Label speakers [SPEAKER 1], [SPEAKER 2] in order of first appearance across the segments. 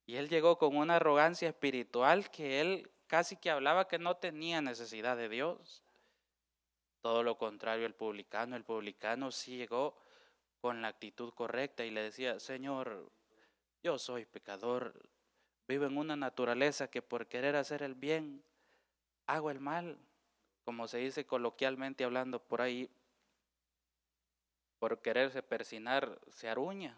[SPEAKER 1] Y él llegó con una arrogancia espiritual que él casi que hablaba que no tenía necesidad de Dios. Todo lo contrario, el publicano sí llegó con la actitud correcta y le decía, Señor, yo soy pecador, vivo en una naturaleza que por querer hacer el bien hago el mal, como se dice coloquialmente hablando por ahí, por quererse persinar se aruña.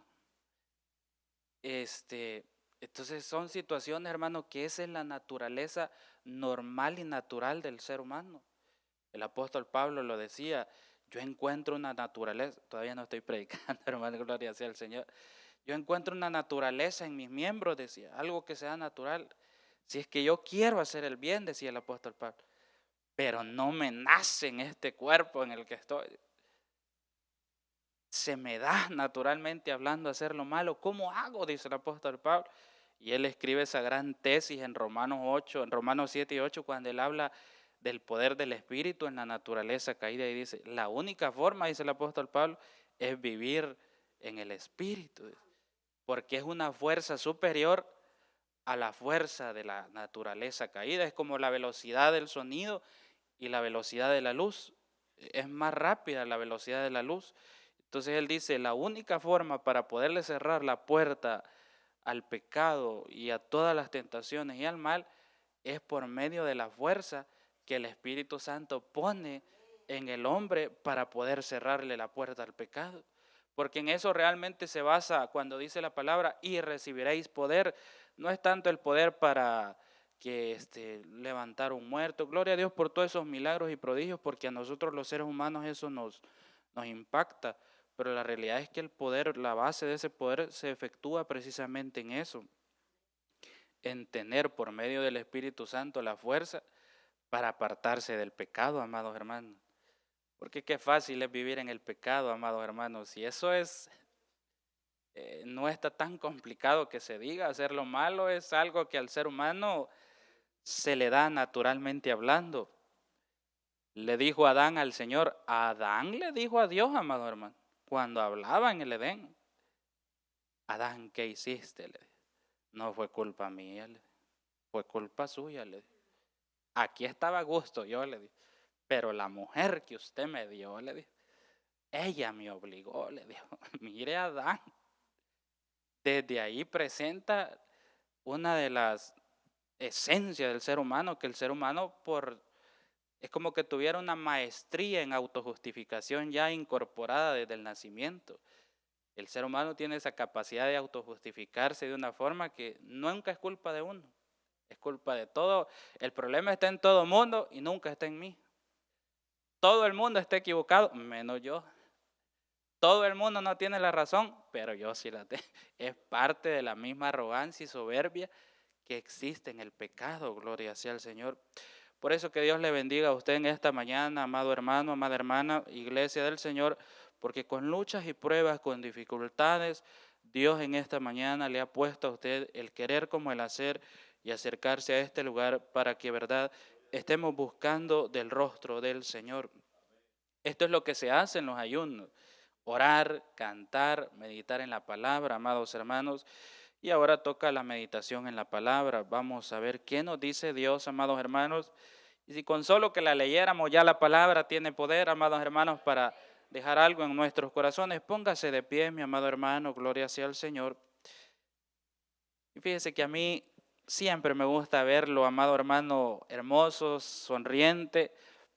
[SPEAKER 1] Entonces son situaciones, hermano, que esa es la naturaleza normal y natural del ser humano. El apóstol Pablo lo decía, yo encuentro una naturaleza, todavía no estoy predicando, hermano, gloria sea al Señor. Yo encuentro una naturaleza en mis miembros, decía, algo que sea natural. Si es que yo quiero hacer el bien, decía el apóstol Pablo, pero no me nace en este cuerpo en el que estoy. Se me da naturalmente hablando hacer lo malo. ¿Cómo hago? Dice el apóstol Pablo. Y él escribe esa gran tesis en Romanos 8, en Romanos 7 y 8, cuando él habla del poder del Espíritu en la naturaleza caída y dice, la única forma, dice el apóstol Pablo, es vivir en el Espíritu, porque es una fuerza superior a la fuerza de la naturaleza caída. Es como la velocidad del sonido y la velocidad de la luz. Es más rápida la velocidad de la luz. Entonces él dice, la única forma para poderle cerrar la puerta al pecado y a todas las tentaciones y al mal es por medio de la fuerza que el Espíritu Santo pone en el hombre para poder cerrarle la puerta al pecado. Porque en eso realmente se basa cuando dice la palabra y recibiréis poder. No es tanto el poder para que levantar un muerto. Gloria a Dios por todos esos milagros y prodigios, porque a nosotros los seres humanos eso nos impacta. Pero la realidad es que el poder, la base de ese poder se efectúa precisamente en eso, en tener por medio del Espíritu Santo la fuerza para apartarse del pecado, amados hermanos. Porque qué fácil es vivir en el pecado, amados hermanos. Y eso no está tan complicado que se diga. Hacer lo malo es algo que al ser humano se le da naturalmente hablando. Le dijo Adán al Señor, Adán le dijo a Dios, amado hermano, cuando hablaba en el Edén. Adán, ¿qué hiciste? Le dijo. No fue culpa mía, le dijo. Fue culpa suya, le dijo. Aquí estaba a gusto, yo le dije. Pero la mujer que usted me dio, le dijo, ella me obligó, le dijo. Mire Adán, desde ahí presenta una de las esencias del ser humano, que el ser humano es como que tuviera una maestría en autojustificación ya incorporada desde el nacimiento. El ser humano tiene esa capacidad de autojustificarse de una forma que nunca es culpa de uno, es culpa de todo. El problema está en todo el mundo y nunca está en mí. Todo el mundo está equivocado, menos yo. Todo el mundo no tiene la razón, pero yo sí la tengo. Es parte de la misma arrogancia y soberbia que existe en el pecado, gloria sea al Señor. Por eso que Dios le bendiga a usted en esta mañana, amado hermano, amada hermana, iglesia del Señor, porque con luchas y pruebas, con dificultades, Dios en esta mañana le ha puesto a usted el querer como el hacer y acercarse a este lugar para que, verdad, estemos buscando del rostro del Señor. Esto es lo que se hace en los ayunos, orar, cantar, meditar en la palabra, amados hermanos. Y ahora toca la meditación en la palabra. Vamos a ver qué nos dice Dios, amados hermanos. Y si con solo que la leyéramos ya la palabra tiene poder, amados hermanos, para dejar algo en nuestros corazones, póngase de pie, mi amado hermano, gloria sea al Señor. Y fíjese que a mí siempre me gusta verlo, amado hermano, hermoso, sonriente,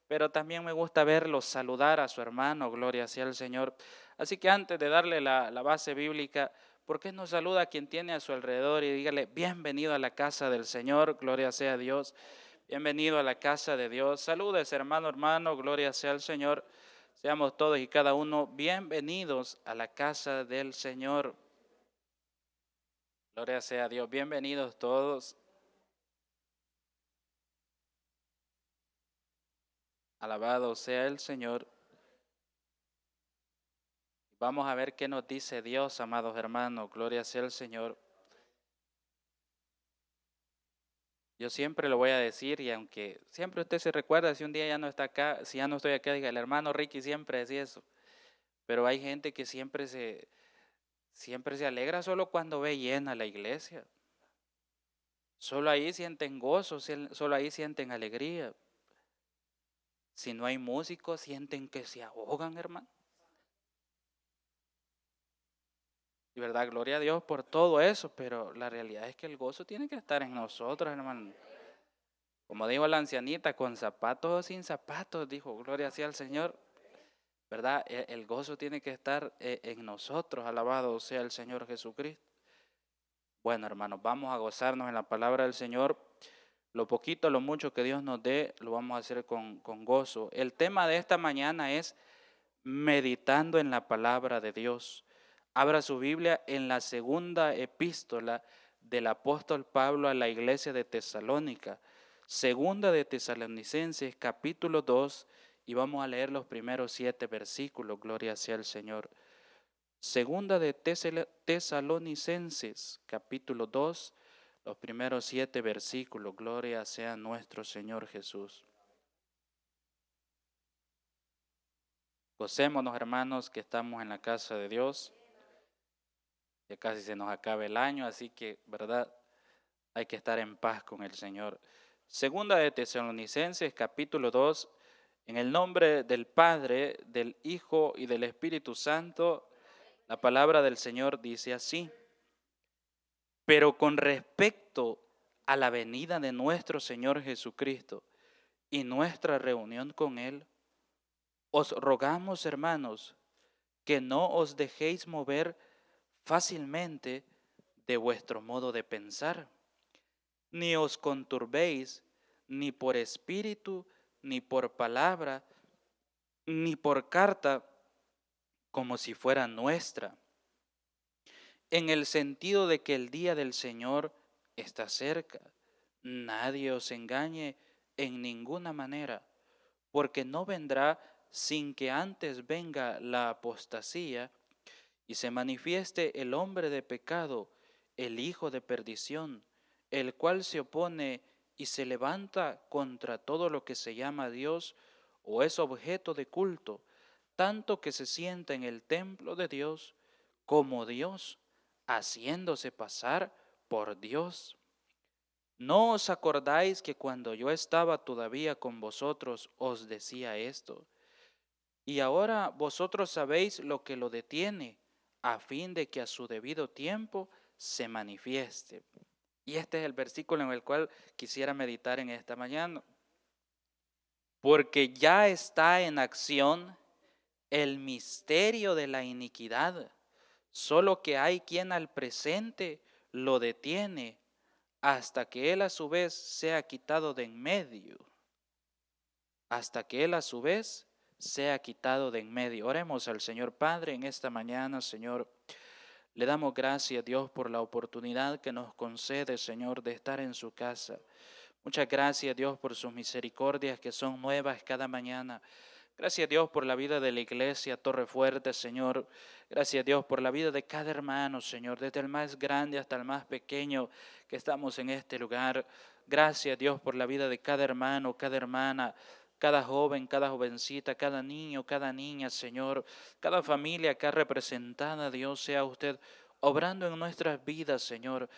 [SPEAKER 1] pero también me gusta verlo saludar a su hermano, gloria sea al Señor. Así que antes de darle la base bíblica, ¿por qué no saluda a quien tiene a su alrededor y dígale, bienvenido a la casa del Señor, gloria sea a Dios, bienvenido a la casa de Dios? Saludes, hermano, hermano, gloria sea al Señor. Seamos todos y cada uno bienvenidos a la casa del Señor. Gloria sea a Dios. Bienvenidos todos. Alabado sea el Señor. Vamos a ver qué nos dice Dios, amados hermanos. Gloria sea el Señor. Yo siempre lo voy a decir y aunque siempre usted se recuerda, si un día ya no está acá, si ya no estoy acá, diga, el hermano Ricky siempre decía eso. Pero hay gente que siempre se alegra solo cuando ve llena la iglesia. Solo ahí sienten gozo, solo ahí sienten alegría. Si no hay músicos, sienten que se ahogan, hermano. Y verdad, gloria a Dios por todo eso, pero la realidad es que el gozo tiene que estar en nosotros, hermano. Como dijo la ancianita, con zapatos o sin zapatos, dijo, gloria sea al Señor. ¿Verdad? El gozo tiene que estar en nosotros, alabado sea el Señor Jesucristo. Bueno, hermanos, vamos a gozarnos en la palabra del Señor. Lo poquito, lo mucho que Dios nos dé, lo vamos a hacer con gozo. El tema de esta mañana es meditando en la palabra de Dios. Abra su Biblia en la segunda epístola del apóstol Pablo a la iglesia de Tesalónica. Segunda de Tesalonicenses, capítulo 2, y vamos a leer los primeros 7 versículos. Gloria sea al Señor. Segunda de Tesalonicenses, capítulo 2, los primeros 7 versículos. Gloria sea nuestro Señor Jesús. Gocémonos, hermanos, que estamos en la casa de Dios. Ya casi se nos acaba el año, así que, ¿verdad? Hay que estar en paz con el Señor. Segunda de Tesalonicenses, capítulo 2, en el nombre del Padre, del Hijo y del Espíritu Santo, la palabra del Señor dice así: pero con respecto a la venida de nuestro Señor Jesucristo y nuestra reunión con Él, os rogamos, hermanos, que no os dejéis mover fácilmente de vuestro modo de pensar, ni os conturbéis ni por espíritu, ni por palabra, ni por carta, como si fuera nuestra, en el sentido de que el día del Señor está cerca. Nadie os engañe en ninguna manera, porque no vendrá sin que antes venga la apostasía y se manifieste el hombre de pecado, el hijo de perdición, el cual se opone y se levanta contra todo lo que se llama Dios o es objeto de culto, tanto que se sienta en el templo de Dios como Dios, haciéndose pasar por Dios. ¿No os acordáis que cuando yo estaba todavía con vosotros os decía esto? Y ahora vosotros sabéis lo que lo detiene, a fin de que a su debido tiempo se manifieste. Y este es el versículo en el cual quisiera meditar en esta mañana. Porque ya está en acción el misterio de la iniquidad, solo que hay quien al presente lo detiene hasta que él a su vez sea quitado de en medio. Hasta que él a su vez sea quitado de en medio. Oremos al Señor. Padre, en esta mañana, Señor, le damos gracias a Dios por la oportunidad que nos concede, Señor, de estar en su casa. Muchas gracias, Dios, por sus misericordias que son nuevas cada mañana. Gracias, Dios, por la vida de la iglesia Torre Fuerte, Señor. Gracias, Dios, por la vida de cada hermano, Señor, desde el más grande hasta el más pequeño que estamos en este lugar. Gracias, Dios, por la vida de cada hermano, cada hermana, cada joven, cada jovencita, cada niño, cada niña, Señor. Cada familia acá representada, Dios, sea usted obrando en nuestras vidas, Señor.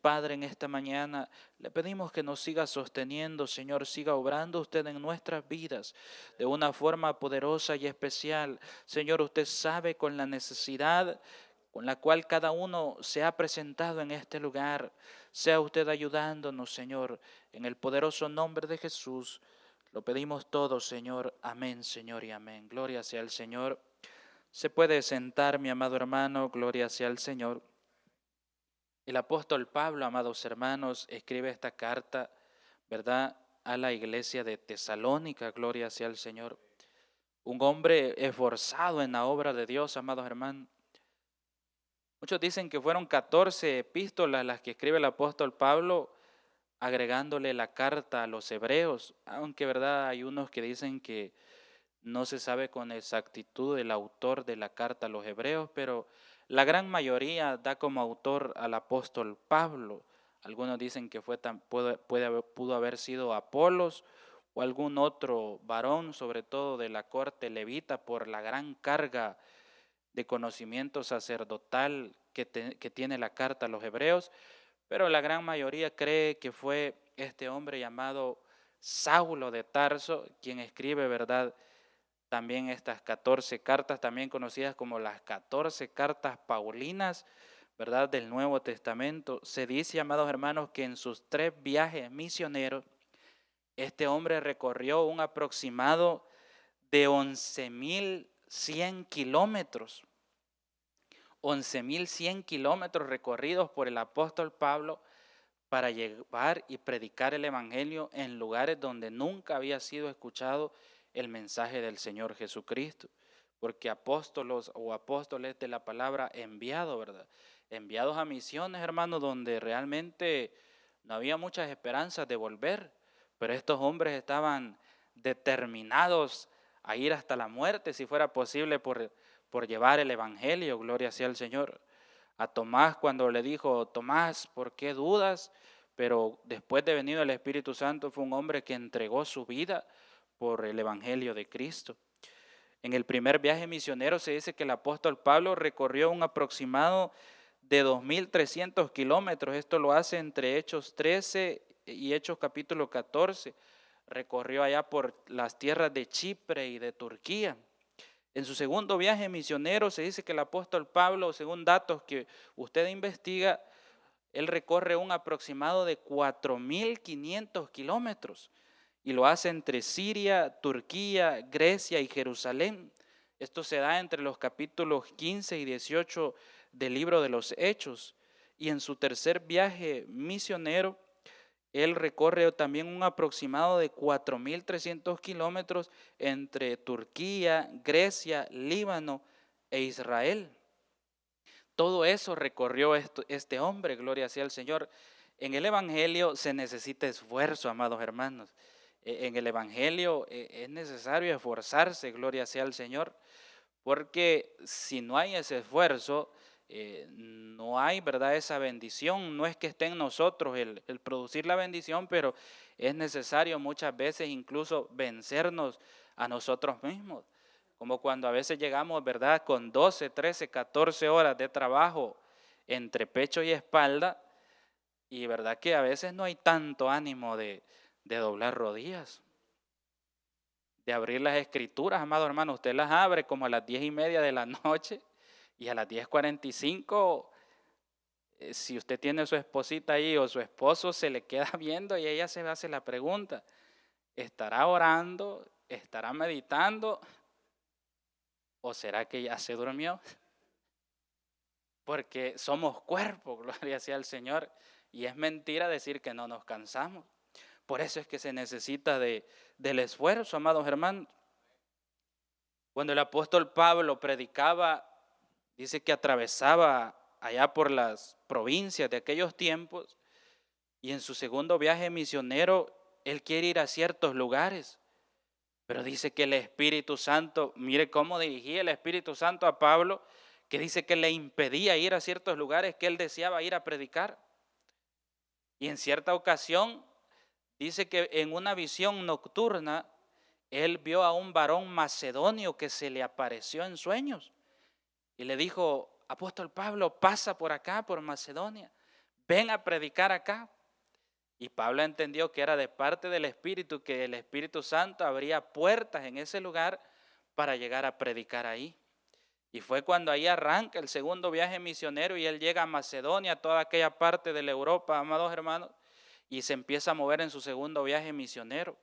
[SPEAKER 1] Padre, en esta mañana le pedimos que nos siga sosteniendo, Señor, siga obrando usted en nuestras vidas de una forma poderosa y especial. Señor, usted sabe con la necesidad con la cual cada uno se ha presentado en este lugar. Sea usted ayudándonos, Señor, en el poderoso nombre de Jesús. Lo pedimos todo, Señor. Amén, Señor, y amén. Gloria sea al Señor. Se puede sentar, mi amado hermano, gloria sea al Señor. El apóstol Pablo, amados hermanos, escribe esta carta, ¿verdad?, a la iglesia de Tesalónica, gloria sea al Señor. Un hombre esforzado en la obra de Dios, amados hermanos. Muchos dicen que fueron 14 epístolas las que escribe el apóstol Pablo, agregándole la carta a los hebreos, aunque, ¿verdad?, hay unos que dicen que no se sabe con exactitud el autor de la carta a los hebreos, pero la gran mayoría da como autor al apóstol Pablo. Algunos dicen que pudo haber sido Apolos o algún otro varón, sobre todo de la corte levita, por la gran carga de conocimiento sacerdotal que tiene la carta a los hebreos. pero la gran mayoría cree que fue este hombre llamado Saulo de Tarso quien escribe, ¿verdad?, también estas 14 cartas, también conocidas como las 14 cartas paulinas, ¿verdad?, del Nuevo Testamento. Se dice, amados hermanos, que en sus 3 viajes misioneros, este hombre recorrió un aproximado de 11.100 kilómetros. 11.100 kilómetros recorridos por el apóstol Pablo para llevar y predicar el evangelio en lugares donde nunca había sido escuchado el mensaje del Señor Jesucristo. Porque apóstolos o apóstoles de la palabra enviado, ¿verdad? Enviados a misiones, hermanos, donde realmente no había muchas esperanzas de volver, pero estos hombres estaban determinados a ir hasta la muerte, si fuera posible, por llevar el evangelio. Gloria sea al Señor. A Tomás, cuando le dijo: Tomás, ¿por qué dudas? Pero después de venido el Espíritu Santo, fue un hombre que entregó su vida por el evangelio de Cristo. En el primer viaje misionero se dice que el apóstol Pablo recorrió un aproximado de 2.300 kilómetros. Esto lo hace entre Hechos 13 y Hechos capítulo 14. Recorrió allá por las tierras de Chipre y de Turquía. En su segundo viaje misionero se dice que el apóstol Pablo, según datos que usted investiga, él recorre un aproximado de 4.500 kilómetros y lo hace entre Siria, Turquía, Grecia y Jerusalén. Esto se da entre los capítulos 15 y 18 del libro de los Hechos. Y en su tercer viaje misionero, él recorre también un aproximado de 4.300 kilómetros entre Turquía, Grecia, Líbano e Israel. Todo eso recorrió este hombre, gloria sea al Señor. En el Evangelio se necesita esfuerzo, amados hermanos. En el Evangelio es necesario esforzarse, gloria sea al Señor, porque si no hay ese esfuerzo, no hay, ¿verdad?, esa bendición. No es que esté en nosotros el producir la bendición, pero es necesario muchas veces incluso vencernos a nosotros mismos. Como cuando a veces llegamos, ¿verdad?, con 12, 13, 14 horas de trabajo entre pecho y espalda, y verdad que a veces no hay tanto ánimo de doblar rodillas, de abrir las escrituras, amado hermano. Usted las abre como a las 10:30 de la noche y a las 10:45, si usted tiene su esposita ahí o su esposo, se le queda viendo y ella se hace la pregunta: ¿estará orando? ¿Estará meditando? ¿O será que ya se durmió? Porque somos cuerpo, gloria sea al Señor, y es mentira decir que no nos cansamos. Por eso es que se necesita del esfuerzo, amados hermanos. Cuando el apóstol Pablo predicaba, dice que atravesaba allá por las provincias de aquellos tiempos, y en su segundo viaje misionero, él quiere ir a ciertos lugares. Pero dice que el Espíritu Santo, mire cómo dirigía el Espíritu Santo a Pablo, que dice que le impedía ir a ciertos lugares que él deseaba ir a predicar. Y en cierta ocasión, dice que en una visión nocturna, él vio a un varón macedonio que se le apareció en sueños. Y le dijo: apóstol Pablo, pasa por acá, por Macedonia, ven a predicar acá. Y Pablo entendió que era de parte del Espíritu, que el Espíritu Santo abría puertas en ese lugar para llegar a predicar ahí. Y fue cuando ahí arranca el segundo viaje misionero y él llega a Macedonia, toda aquella parte de la Europa, amados hermanos, y se empieza a mover en su segundo viaje misionero.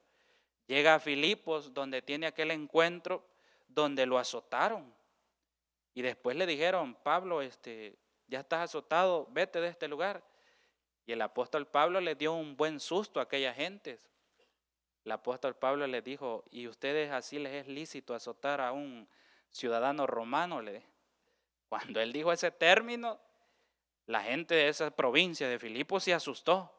[SPEAKER 1] Llega a Filipos, donde tiene aquel encuentro, donde lo azotaron. Y después le dijeron: Pablo, ya estás azotado, vete de este lugar. Y el apóstol Pablo le dio un buen susto a aquellas gentes. El apóstol Pablo les dijo: ¿y ustedes así les es lícito azotar a un ciudadano romano? Cuando él dijo ese término, la gente de esa provincia de Filipos se asustó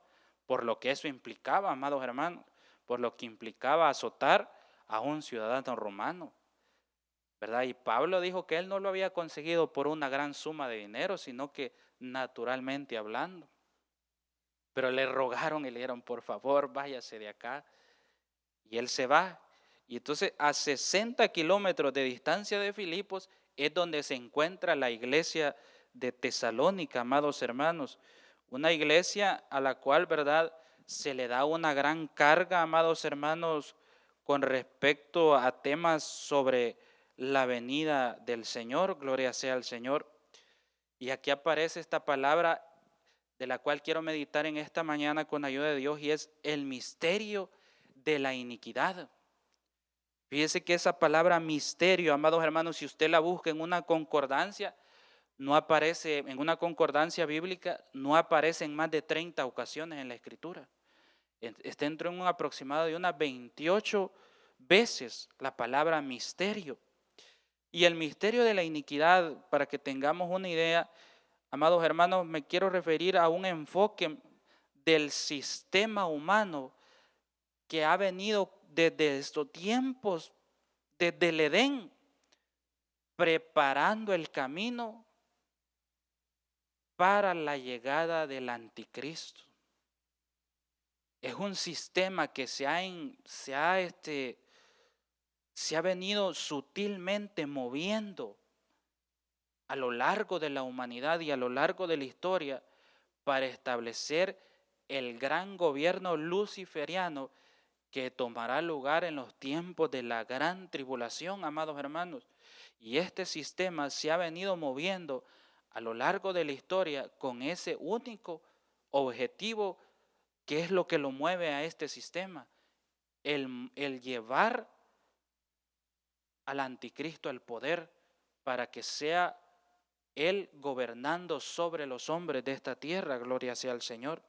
[SPEAKER 1] por lo que eso implicaba, amados hermanos, por lo que implicaba azotar a un ciudadano romano, ¿verdad? Y Pablo dijo que él no lo había conseguido por una gran suma de dinero, sino que naturalmente hablando. Pero le rogaron y le dijeron: por favor, váyase de acá. Y él se va. Y entonces a 60 kilómetros de distancia de Filipos es donde se encuentra la iglesia de Tesalónica, amados hermanos. Una iglesia a la cual, ¿verdad?, se le da una gran carga, amados hermanos, con respecto a temas sobre la venida del Señor. Gloria sea al Señor. Y aquí aparece esta palabra de la cual quiero meditar en esta mañana con ayuda de Dios, y es el misterio de la iniquidad. Fíjese que esa palabra misterio, amados hermanos, si usted la busca en una concordancia, no aparece, en una concordancia bíblica, no aparece en más de 30 ocasiones en la Escritura. Está dentro en un aproximado de unas 28 veces la palabra misterio. Y el misterio de la iniquidad, para que tengamos una idea, amados hermanos, me quiero referir a un enfoque del sistema humano que ha venido desde estos tiempos, desde el Edén, preparando el camino para la llegada del anticristo. Es un sistema que se ha venido sutilmente moviendo a lo largo de la humanidad y a lo largo de la historia para establecer el gran gobierno luciferiano que tomará lugar en los tiempos de la gran tribulación, amados hermanos. Y este sistema se ha venido moviendo a lo largo de la historia con ese único objetivo. ¿Qué es lo que lo mueve a este sistema? El llevar al anticristo al poder para que sea él gobernando sobre los hombres de esta tierra. Gloria sea al Señor.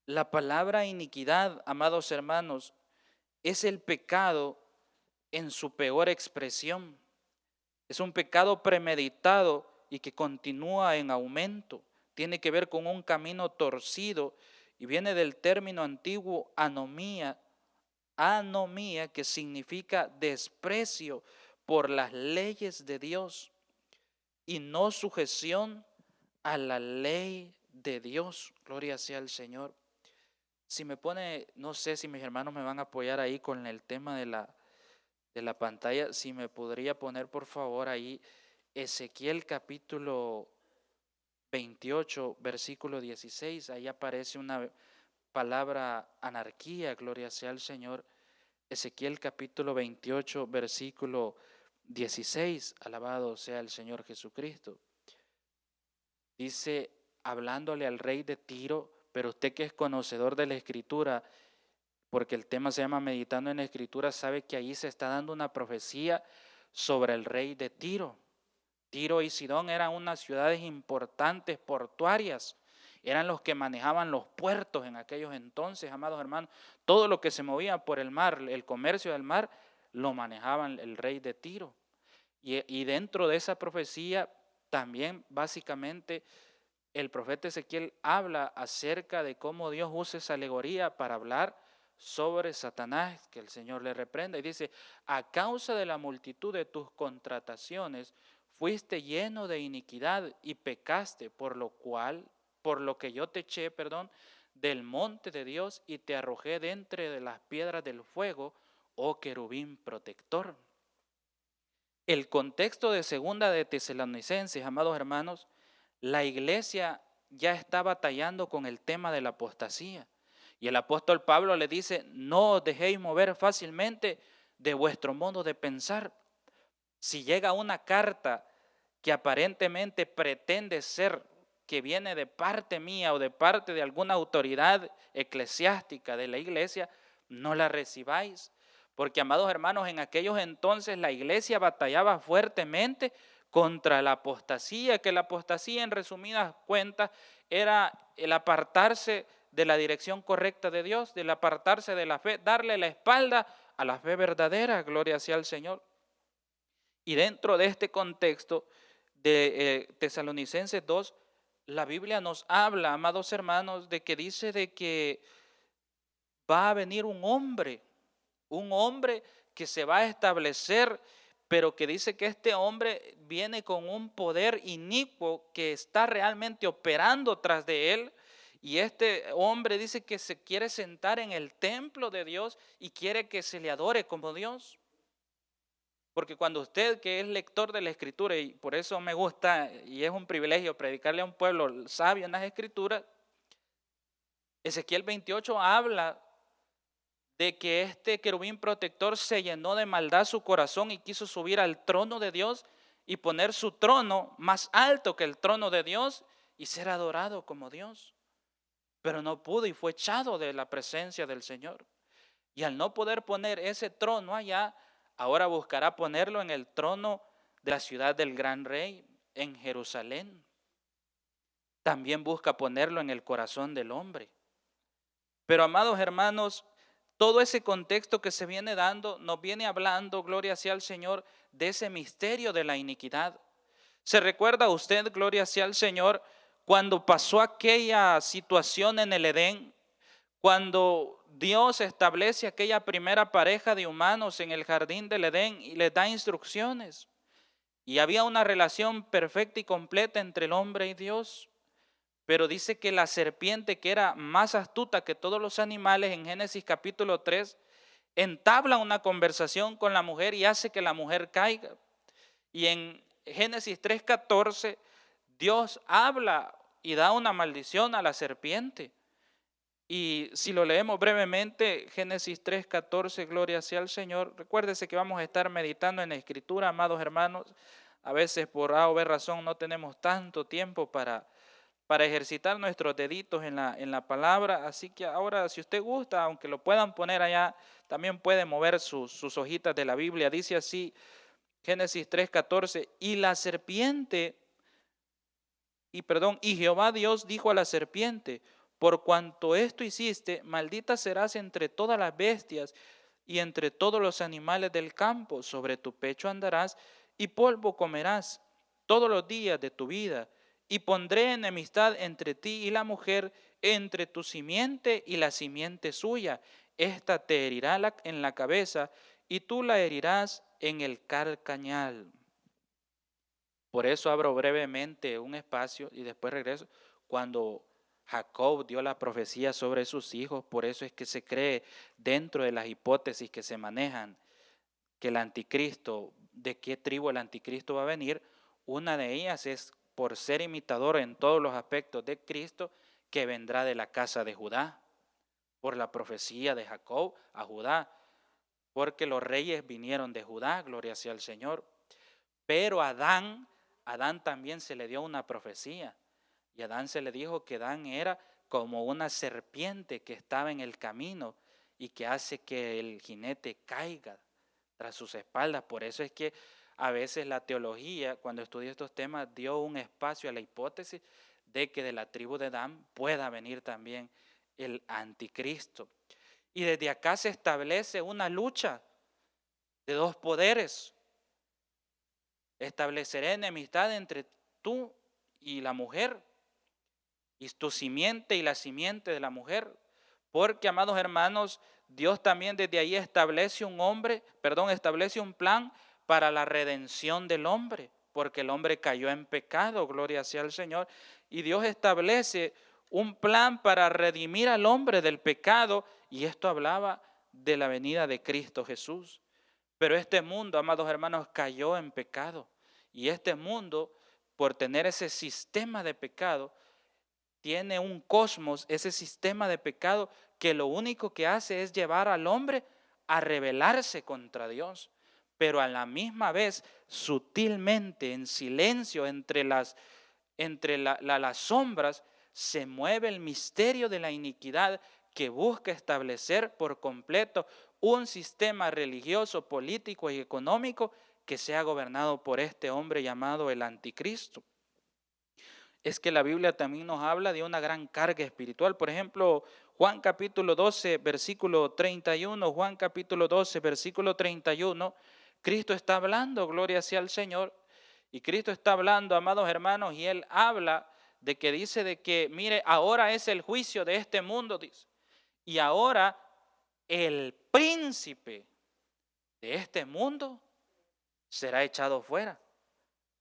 [SPEAKER 1] La palabra iniquidad, amados hermanos, es el pecado en su peor expresión. Es un pecado premeditado y que continúa en aumento. Tiene que ver con un camino torcido y viene del término antiguo anomía, que significa desprecio por las leyes de Dios y no sujeción a la ley de Dios. Gloria sea al Señor. Si me pone, no sé si mis hermanos me van a apoyar ahí con el tema de la pantalla, si me podría poner por favor ahí Ezequiel capítulo 28, versículo 16, ahí aparece una palabra anarquía, gloria sea al Señor. Ezequiel capítulo 28, versículo 16, alabado sea el Señor Jesucristo. Dice, hablándole al rey de Tiro, pero usted que es conocedor de la Escritura, porque el tema se llama Meditando en la Escritura, sabe que ahí se está dando una profecía sobre el rey de Tiro. Tiro y Sidón eran unas ciudades importantes portuarias, eran los que manejaban los puertos en aquellos entonces, amados hermanos. Todo lo que se movía por el mar, el comercio del mar, lo manejaban el rey de Tiro. Y dentro de esa profecía también básicamente el profeta Ezequiel habla acerca de cómo Dios usa esa alegoría para hablar sobre Satanás, que el Señor le reprenda. Y dice, a causa de la multitud de tus contrataciones, fuiste lleno de iniquidad y pecaste, por lo que yo te eché, del monte de Dios y te arrojé de entre de las piedras del fuego, oh querubín protector. El contexto de segunda de Tesalonicenses, amados hermanos, la iglesia ya está batallando con el tema de la apostasía. Y el apóstol Pablo le dice, no os dejéis mover fácilmente de vuestro modo de pensar. Si llega una carta que aparentemente pretende ser que viene de parte mía o de parte de alguna autoridad eclesiástica de la iglesia, no la recibáis. Porque, amados hermanos, en aquellos entonces la iglesia batallaba fuertemente contra la apostasía, que la apostasía en resumidas cuentas era el apartarse de la dirección correcta de Dios, del apartarse de la fe, darle la espalda a la fe verdadera, gloria sea al Señor. Y dentro de este contexto de Tesalonicenses 2, la Biblia nos habla, amados hermanos, de que dice de que va a venir un hombre que se va a establecer, pero que dice que este hombre viene con un poder inicuo que está realmente operando tras de él. Y este hombre dice que se quiere sentar en el templo de Dios y quiere que se le adore como Dios. Porque cuando usted, que es lector de la Escritura, y por eso me gusta y es un privilegio predicarle a un pueblo sabio en las Escrituras, Ezequiel 28 habla de que este querubín protector se llenó de maldad su corazón y quiso subir al trono de Dios y poner su trono más alto que el trono de Dios y ser adorado como Dios. Pero no pudo y fue echado de la presencia del Señor. Y al no poder poner ese trono allá, ahora buscará ponerlo en el trono de la ciudad del gran rey, en Jerusalén. También busca ponerlo en el corazón del hombre. Pero amados hermanos, todo ese contexto que se viene dando, nos viene hablando, gloria sea al Señor, de ese misterio de la iniquidad. ¿Se recuerda usted, gloria sea al Señor, cuando pasó aquella situación en el Edén? Cuando Dios establece aquella primera pareja de humanos en el jardín del Edén y les da instrucciones. Y había una relación perfecta y completa entre el hombre y Dios. Pero dice que la serpiente, que era más astuta que todos los animales, en Génesis capítulo 3, entabla una conversación con la mujer y hace que la mujer caiga. Y en Génesis 3:14, Dios habla y da una maldición a la serpiente. Y si lo leemos brevemente, Génesis 3:14, gloria sea al Señor. Recuérdese que vamos a estar meditando en la Escritura, amados hermanos. A veces por A o B razón no tenemos tanto tiempo para ejercitar nuestros deditos en la palabra. Así que ahora, si usted gusta, aunque lo puedan poner allá, también puede mover sus hojitas de la Biblia. Dice así, Génesis 3:14, y Jehová Dios dijo a la serpiente, por cuanto esto hiciste, maldita serás entre todas las bestias y entre todos los animales del campo, sobre tu pecho andarás y polvo comerás todos los días de tu vida. Y pondré enemistad entre ti y la mujer, entre tu simiente y la simiente suya. Esta te herirá en la cabeza y tú la herirás en el calcañal. Por eso abro brevemente un espacio y después regreso. Cuando Jacob dio la profecía sobre sus hijos, por eso es que se cree dentro de las hipótesis que se manejan que el anticristo, de qué tribu el anticristo va a venir. Una de ellas es por ser imitador en todos los aspectos de Cristo, que vendrá de la casa de Judá, por la profecía de Jacob a Judá, porque los reyes vinieron de Judá, gloria sea al Señor. Pero a Adán también se le dio una profecía, y a Adán se le dijo que Adán era como una serpiente que estaba en el camino y que hace que el jinete caiga tras sus espaldas. Por eso es que a veces la teología, cuando estudia estos temas, dio un espacio a la hipótesis de que de la tribu de Adán pueda venir también el anticristo. Y desde acá se establece una lucha de dos poderes. Estableceré enemistad entre tú y la mujer, y tu simiente y la simiente de la mujer. Porque, amados hermanos, Dios también desde ahí establece establece un plan para la redención del hombre, porque el hombre cayó en pecado, gloria sea al Señor, y Dios establece un plan para redimir al hombre del pecado, y esto hablaba de la venida de Cristo Jesús. Pero este mundo, amados hermanos, cayó en pecado, y este mundo, por tener ese sistema de pecado, tiene un cosmos, ese sistema de pecado, que lo único que hace es llevar al hombre a rebelarse contra Dios, pero a la misma vez sutilmente, en silencio, entre las sombras, se mueve el misterio de la iniquidad que busca establecer por completo un sistema religioso, político y económico que sea gobernado por este hombre llamado el anticristo. Es que la Biblia también nos habla de una gran carga espiritual. Por ejemplo, Juan capítulo 12, versículo 31, Juan capítulo 12, versículo 31, Cristo está hablando, gloria sea al Señor, y Cristo está hablando, amados hermanos, y Él habla de que dice de que, mire, ahora es el juicio de este mundo, dice, y ahora el príncipe de este mundo será echado fuera.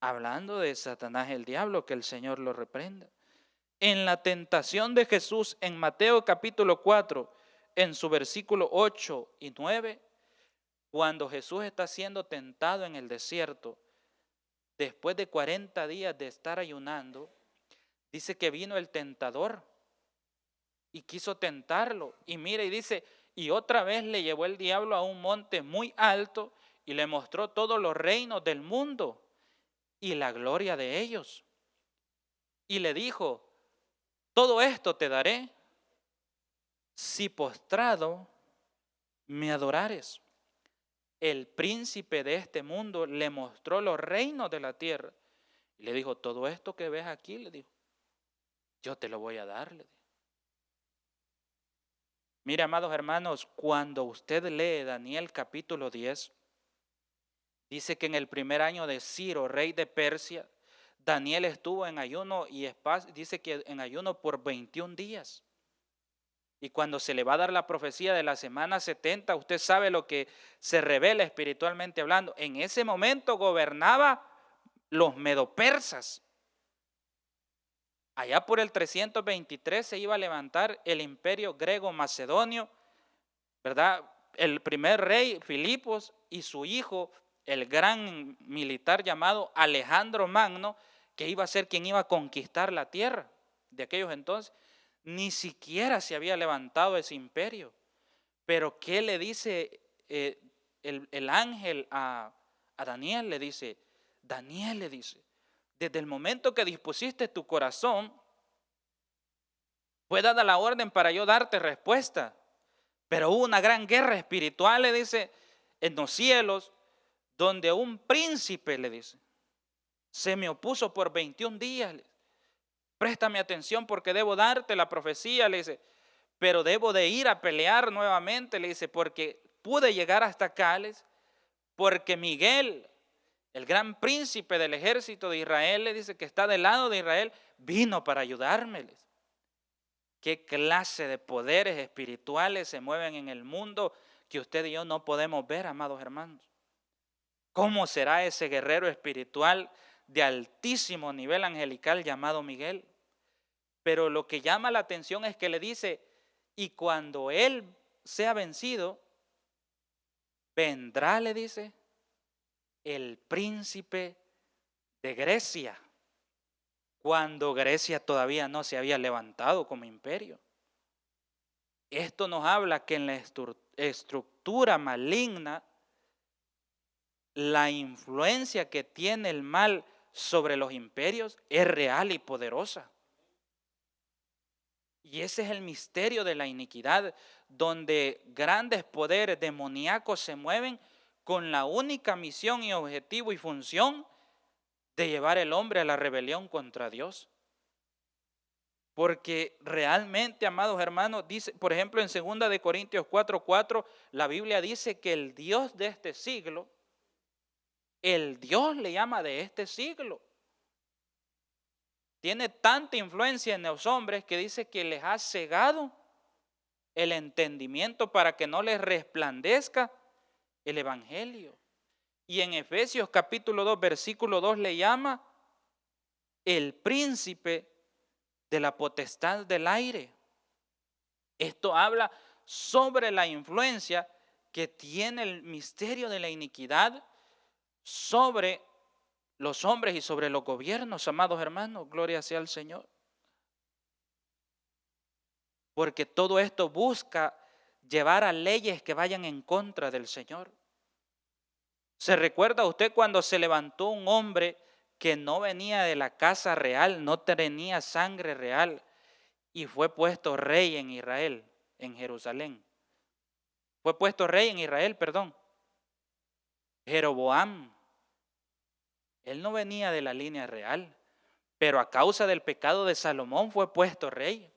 [SPEAKER 1] Hablando de Satanás el diablo, que el Señor lo reprenda. En la tentación de Jesús en Mateo capítulo 4, en su versículo 8 y 9, Cuando Jesús está siendo tentado en el desierto, después de 40 días de estar ayunando, dice que vino el tentador y quiso tentarlo. Y mira, y dice, y otra vez le llevó el diablo a un monte muy alto y le mostró todos los reinos del mundo y la gloria de ellos. Y le dijo, todo esto te daré si postrado me adorares. El príncipe de este mundo le mostró los reinos de la tierra. Y le dijo, todo esto que ves aquí, le dijo, yo te lo voy a dar. Le dijo. Mira, amados hermanos, cuando usted lee Daniel capítulo 10, dice que en el primer año de Ciro, rey de Persia, Daniel estuvo en ayuno y dice que en ayuno por 21 días. Y cuando se le va a dar la profecía de la semana 70, usted sabe lo que se revela espiritualmente hablando. En ese momento gobernaba los medopersas. Allá por el 323 se iba a levantar el imperio griego-macedonio, ¿verdad? El primer rey, Filipos, y su hijo, el gran militar llamado Alejandro Magno, que iba a ser quien iba a conquistar la tierra de aquellos entonces. Ni siquiera se había levantado ese imperio. Pero ¿qué le dice el ángel a Daniel? Le dice, Daniel le dice, desde el momento que dispusiste tu corazón, fue dada la orden para yo darte respuesta. Pero hubo una gran guerra espiritual, le dice, en los cielos, donde un príncipe, le dice, se me opuso por 21 días. Préstame atención porque debo darte la profecía, le dice, pero debo de ir a pelear nuevamente, le dice, porque pude llegar hasta acá, le dice, porque Miguel, el gran príncipe del ejército de Israel, le dice que está del lado de Israel, vino para ayudarme. Le dice. ¿Qué clase de poderes espirituales se mueven en el mundo que usted y yo no podemos ver, amados hermanos? ¿Cómo será ese guerrero espiritual de altísimo nivel angelical llamado Miguel? Pero lo que llama la atención es que le dice, y cuando él sea vencido, vendrá, le dice, el príncipe de Grecia, cuando Grecia todavía no se había levantado como imperio. Esto nos habla que en la estructura maligna, la influencia que tiene el mal sobre los imperios es real y poderosa. Y ese es el misterio de la iniquidad, donde grandes poderes demoníacos se mueven con la única misión y objetivo y función de llevar el hombre a la rebelión contra Dios. Porque realmente, amados hermanos, dice, por ejemplo, en 2 de Corintios 4:4, la Biblia dice que el Dios de este siglo, el Dios le llama de este siglo, tiene tanta influencia en los hombres que dice que les ha cegado el entendimiento para que no les resplandezca el evangelio. Y en Efesios capítulo 2, versículo 2 le llama el príncipe de la potestad del aire. Esto habla sobre la influencia que tiene el misterio de la iniquidad sobre los hombres y sobre los gobiernos, amados hermanos, gloria sea al Señor. Porque todo esto busca llevar a leyes que vayan en contra del Señor. ¿Se recuerda usted cuando se levantó un hombre que no venía de la casa real, no tenía sangre real y fue puesto rey en Israel, en Jerusalén? Fue puesto rey en Israel, perdón. Jeroboam. Él no venía de la línea real, pero a causa del pecado de Salomón fue puesto rey.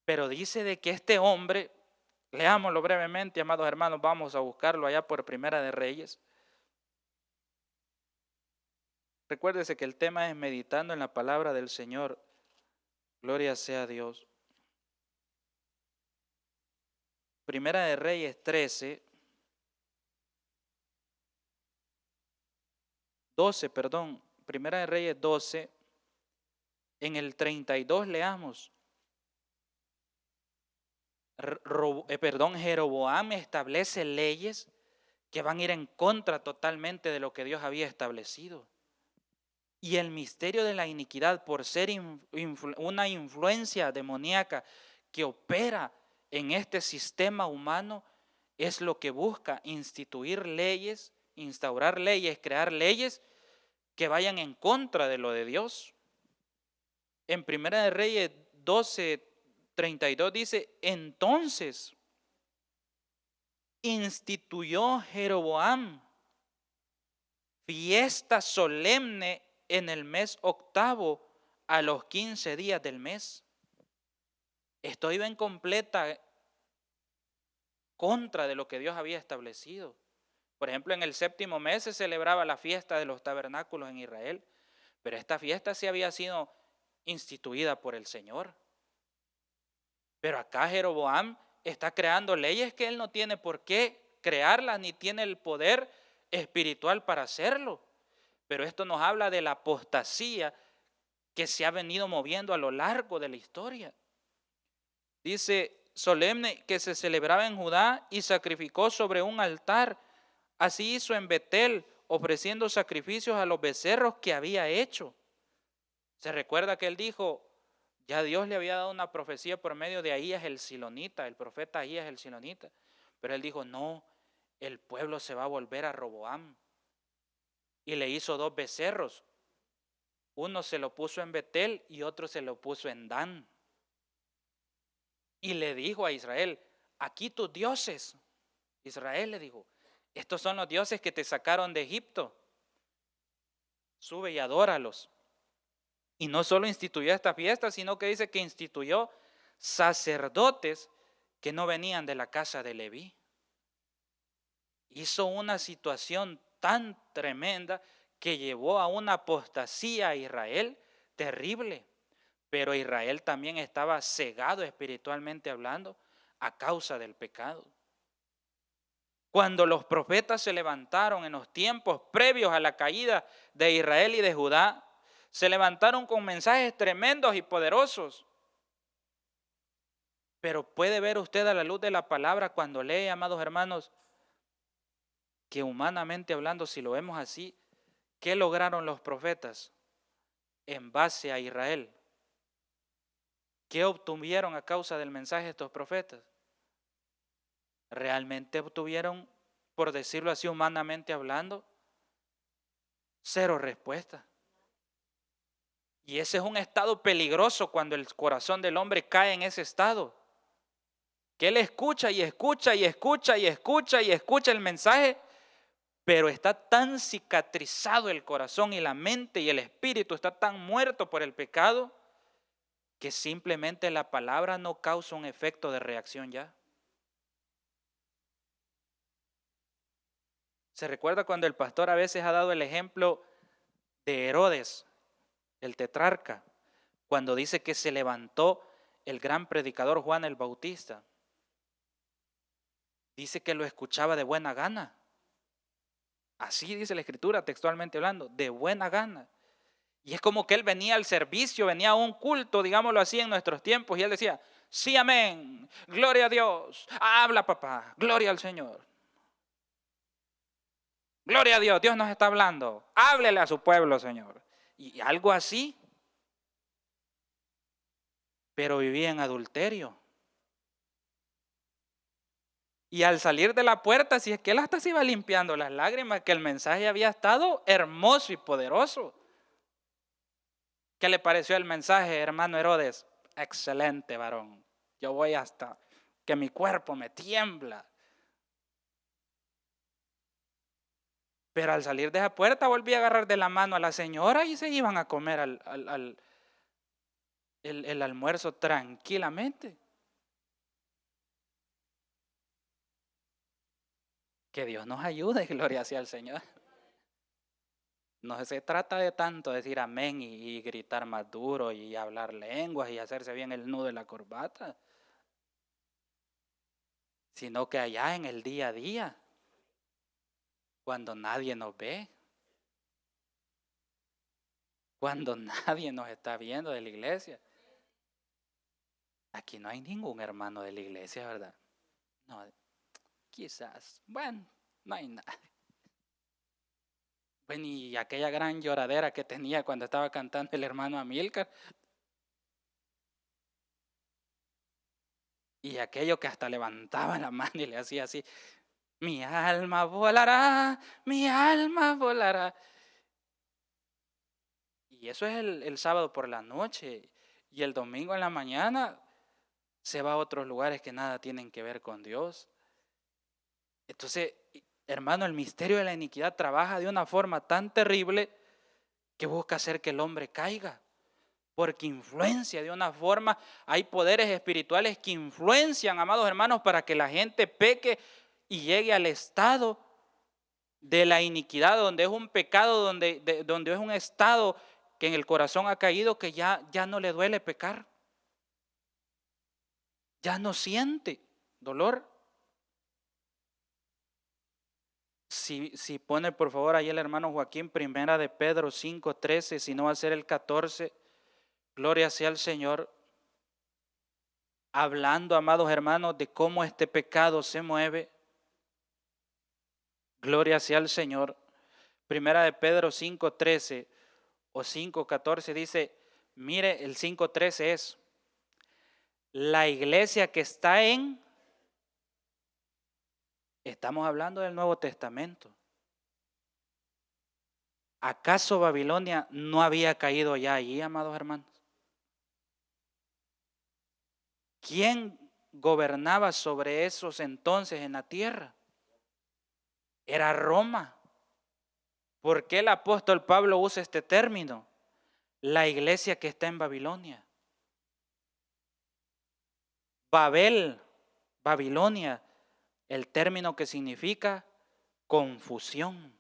[SPEAKER 1] Pero dice de que este hombre, leámoslo brevemente, amados hermanos, vamos a buscarlo allá por Primera de Reyes. Recuérdese que el tema es meditando en la palabra del Señor. Gloria sea a Dios. Primera de Reyes 13, 12, perdón. Primera de Reyes 12, en el 32 leamos. Jeroboam establece leyes que van a ir en contra totalmente de lo que Dios había establecido. Y el misterio de la iniquidad, por ser una influencia demoníaca que opera en este sistema humano, es lo que busca instituir leyes, instaurar leyes, crear leyes que vayan en contra de lo de Dios. En Primera de Reyes 12:32 dice: entonces instituyó Jeroboam fiesta solemne en el mes octavo a los 15 días del mes. Esto iba en completa contra de lo que Dios había establecido. Por ejemplo, en el séptimo mes se celebraba la fiesta de los tabernáculos en Israel, pero esta fiesta sí había sido instituida por el Señor. Pero acá Jeroboam está creando leyes que él no tiene por qué crearlas, ni tiene el poder espiritual para hacerlo. Pero esto nos habla de la apostasía que se ha venido moviendo a lo largo de la historia. Dice: solemne que se celebraba en Judá y sacrificó sobre un altar. Así hizo en Betel, ofreciendo sacrificios a los becerros que había hecho. Se recuerda que él dijo, ya Dios le había dado una profecía por medio de Ahías el silonita, el profeta Ahías el silonita. Pero él dijo, no, el pueblo se va a volver a Roboam. Y le hizo 2 becerros. Uno se lo puso en Betel y otro se lo puso en Dan. Y le dijo a Israel, aquí tus dioses. Israel le dijo, estos son los dioses que te sacaron de Egipto. Sube y adóralos. Y no solo instituyó esta fiesta, sino que dice que instituyó sacerdotes que no venían de la casa de Leví. Hizo una situación tan tremenda que llevó a una apostasía a Israel terrible. Pero Israel también estaba cegado espiritualmente hablando a causa del pecado. Cuando los profetas se levantaron en los tiempos previos a la caída de Israel y de Judá, se levantaron con mensajes tremendos y poderosos. Pero puede ver usted a la luz de la palabra cuando lee, amados hermanos, que humanamente hablando, si lo vemos así, ¿qué lograron los profetas en base a Israel? ¿Qué obtuvieron a causa del mensaje de estos profetas? Realmente obtuvieron, por decirlo así humanamente hablando, 0 respuesta. Y ese es un estado peligroso cuando el corazón del hombre cae en ese estado. Que él escucha y escucha y escucha y escucha y escucha el mensaje, pero está tan cicatrizado el corazón y la mente y el espíritu está tan muerto por el pecado que simplemente la palabra no causa un efecto de reacción ya. Se recuerda cuando el pastor a veces ha dado el ejemplo de Herodes, el tetrarca, cuando dice que se levantó el gran predicador Juan el Bautista. Dice que lo escuchaba de buena gana. Así dice la Escritura, textualmente hablando, de buena gana. Y es como que él venía al servicio, venía a un culto, digámoslo así, en nuestros tiempos, y él decía, sí, amén, gloria a Dios, habla papá, gloria al Señor. Gloria a Dios, Dios nos está hablando, háblele a su pueblo, Señor. Y algo así, pero vivía en adulterio. Y al salir de la puerta, si es que él hasta se iba limpiando las lágrimas, que el mensaje había estado hermoso y poderoso. ¿Qué le pareció el mensaje, hermano Herodes? Excelente, varón. Yo voy hasta que mi cuerpo me tiembla. Pero al salir de esa puerta volví a agarrar de la mano a la señora y se iban a comer el almuerzo tranquilamente. Que Dios nos ayude, gloria sea al Señor. No se trata de tanto decir amén y gritar más duro y hablar lenguas y hacerse bien el nudo de la corbata, sino que allá en el día a día, cuando nadie nos ve, cuando nadie nos está viendo de la iglesia, Aquí no hay ningún hermano de la iglesia, ¿verdad? No, quizás. Bueno, no hay nada. Bueno, y aquella gran lloradera que tenía cuando estaba cantando el hermano Amílcar. Y aquello que hasta levantaba la mano y le hacía así, mi alma volará, mi alma volará. Y eso es el sábado por la noche. Y el domingo en la mañana se va a otros lugares que nada tienen que ver con Dios. Entonces, hermano, el misterio de la iniquidad trabaja de una forma tan terrible que busca hacer que el hombre caiga. Porque influencia de una forma, hay poderes espirituales que influencian, amados hermanos, para que la gente peque y llegue al estado de la iniquidad, donde es un pecado, donde es un estado que en el corazón ha caído, que ya no le duele pecar, ya no siente dolor. Si pone por favor ahí el hermano Joaquín, primera de Pedro 5:13, si no va a ser el 14, gloria sea al Señor, hablando, amados hermanos, de cómo este pecado se mueve. Gloria sea al Señor. Primera de Pedro 5:13 o 5:14 dice, mire, el 5:13 es, la iglesia que está estamos hablando del Nuevo Testamento. ¿Acaso Babilonia no había caído ya allí, amados hermanos? ¿Quién gobernaba sobre esos entonces en la tierra? Era Roma. ¿Por qué el apóstol Pablo usa este término? La iglesia que está en Babilonia. Babel, Babilonia, el término que significa confusión.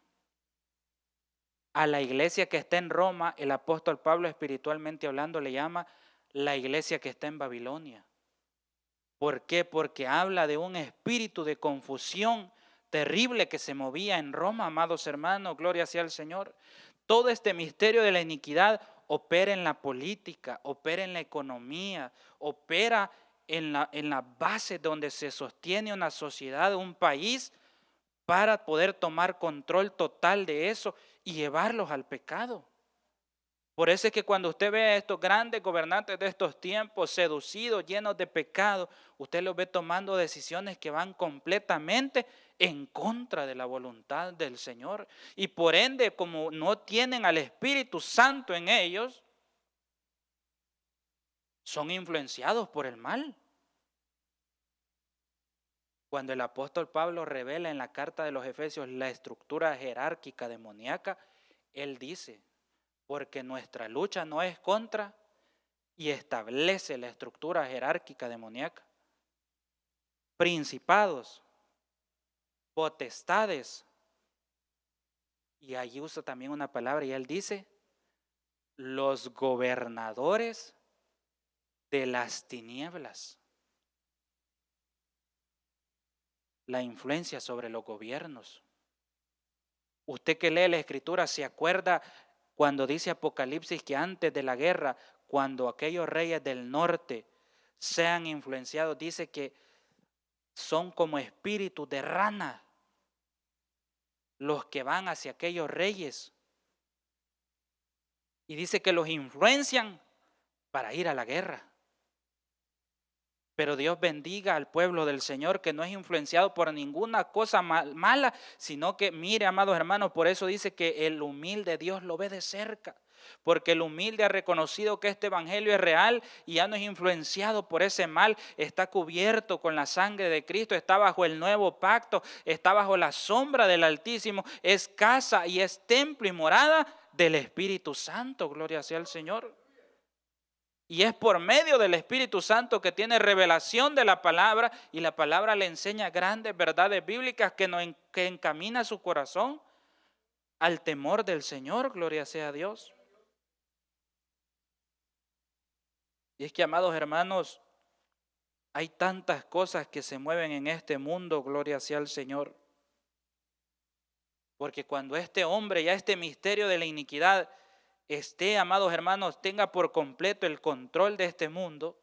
[SPEAKER 1] A la iglesia que está en Roma, el apóstol Pablo espiritualmente hablando le llama la iglesia que está en Babilonia. ¿Por qué? Porque habla de un espíritu de confusión terrible que se movía en Roma, amados hermanos, gloria sea al Señor. Todo este misterio de la iniquidad opera en la política, opera en la economía, opera en la base donde se sostiene una sociedad, un país, para poder tomar control total de eso y llevarlos al pecado. Por eso es que cuando usted ve a estos grandes gobernantes de estos tiempos seducidos, llenos de pecado, usted los ve tomando decisiones que van completamente en contra de la voluntad del Señor. Y por ende, como no tienen al Espíritu Santo en ellos, son influenciados por el mal. Cuando el apóstol Pablo revela en la carta de los Efesios la estructura jerárquica demoníaca, él dice, porque nuestra lucha no es contra, y establece la estructura jerárquica demoníaca, principados, potestades, y allí usa también una palabra, y él dice, los gobernadores de las tinieblas. La influencia sobre los gobiernos. Usted que lee la Escritura se acuerda cuando dice Apocalipsis que antes de la guerra, cuando aquellos reyes del norte sean influenciados, dice que son como espíritus de rana los que van hacia aquellos reyes. Y dice que los influencian para ir a la guerra. Pero Dios bendiga al pueblo del Señor que no es influenciado por ninguna cosa mala, sino que, mire, amados hermanos, por eso dice que el humilde Dios lo ve de cerca. Porque el humilde ha reconocido que este evangelio es real y ya no es influenciado por ese mal, está cubierto con la sangre de Cristo, está bajo el nuevo pacto, está bajo la sombra del Altísimo, es casa y es templo y morada del Espíritu Santo, gloria sea al Señor. Y es por medio del Espíritu Santo que tiene revelación de la palabra y la palabra le enseña grandes verdades bíblicas que encamina su corazón al temor del Señor, gloria sea a Dios. Y es que, amados hermanos, hay tantas cosas que se mueven en este mundo, gloria sea al Señor. Porque cuando este hombre, ya este misterio de la iniquidad esté, amados hermanos, tenga por completo el control de este mundo,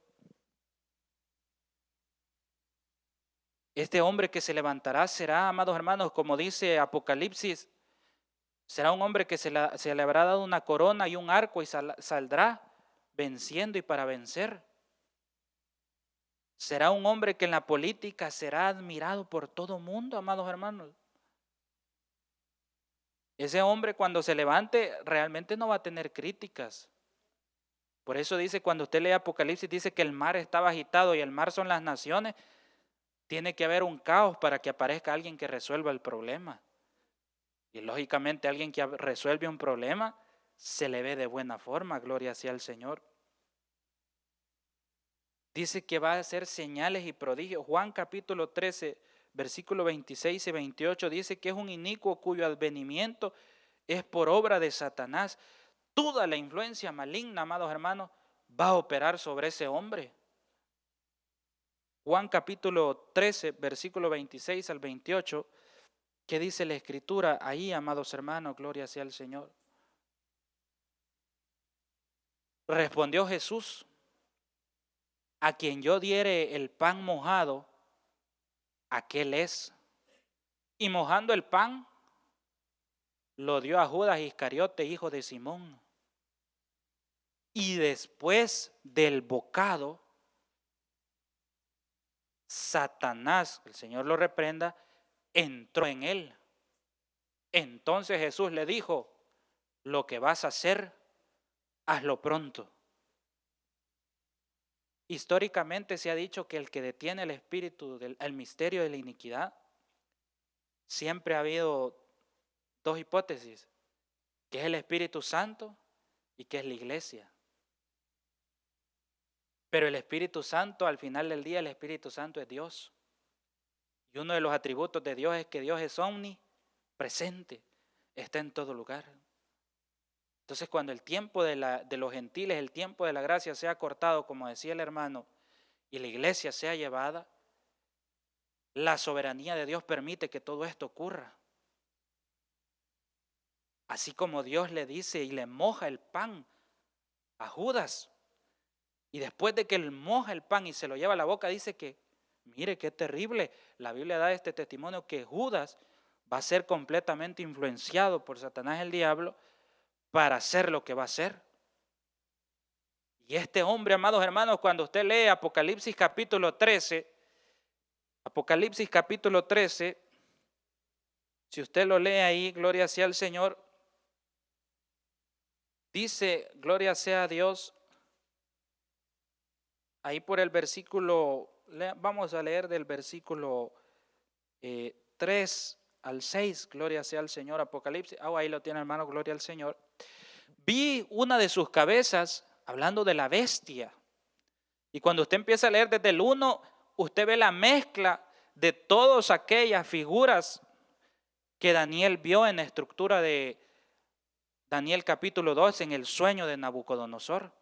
[SPEAKER 1] Este hombre que se levantará será, amados hermanos, como dice Apocalipsis, será un hombre que se le habrá dado una corona y un arco y saldrá venciendo y para vencer. Será un hombre que en la política será admirado por todo mundo, amados hermanos. Ese hombre cuando se levante realmente no va a tener críticas. Por eso dice, cuando usted lee Apocalipsis, dice que el mar estaba agitado y el mar son las naciones. Tiene que haber un caos para que aparezca alguien que resuelva el problema. Y lógicamente alguien que resuelve un problema se le ve de buena forma, gloria sea al Señor. Dice que va a hacer señales y prodigios. Juan capítulo 13, versículo 26 y 28 dice que es un inicuo cuyo advenimiento es por obra de Satanás. Toda la influencia maligna, amados hermanos, va a operar sobre ese hombre. Juan capítulo 13, versículo 26 al 28, ¿qué dice la Escritura? Ahí, amados hermanos, gloria sea al Señor. Respondió Jesús: a quien yo diere el pan mojado, aquel es. Y mojando el pan, lo dio a Judas Iscariote, hijo de Simón. Y después del bocado, Satanás, el Señor lo reprenda, entró en él. Entonces Jesús le dijo: lo que vas a hacer, hazlo pronto. Históricamente se ha dicho que el que detiene el espíritu, el misterio de la iniquidad, siempre ha habido dos hipótesis, que es el Espíritu Santo y que es la iglesia. Pero el Espíritu Santo, al final del día, el Espíritu Santo es Dios. Y uno de los atributos de Dios es que Dios es omnipresente, está en todo lugar. Entonces, cuando el tiempo de los gentiles, el tiempo de la gracia sea cortado, como decía el hermano, y la iglesia sea llevada, la soberanía de Dios permite que todo esto ocurra. Así como Dios le dice y le moja el pan a Judas, y después de que él moja el pan y se lo lleva a la boca, dice que, mire qué terrible, la Biblia da este testimonio que Judas va a ser completamente influenciado por Satanás el diablo para hacer lo que va a hacer. Y este hombre, amados hermanos, cuando usted lee Apocalipsis capítulo 13, si usted lo lee ahí, gloria sea al Señor, dice, gloria sea a Dios, ahí por el versículo, vamos a leer del versículo 3 al 6, gloria sea al Señor, Apocalipsis, ahí lo tiene hermano, gloria al Señor. Vi una de sus cabezas, hablando de la bestia, y cuando usted empieza a leer desde el 1, usted ve la mezcla de todas aquellas figuras que Daniel vio en la estructura de Daniel capítulo 2, en el sueño de Nabucodonosor.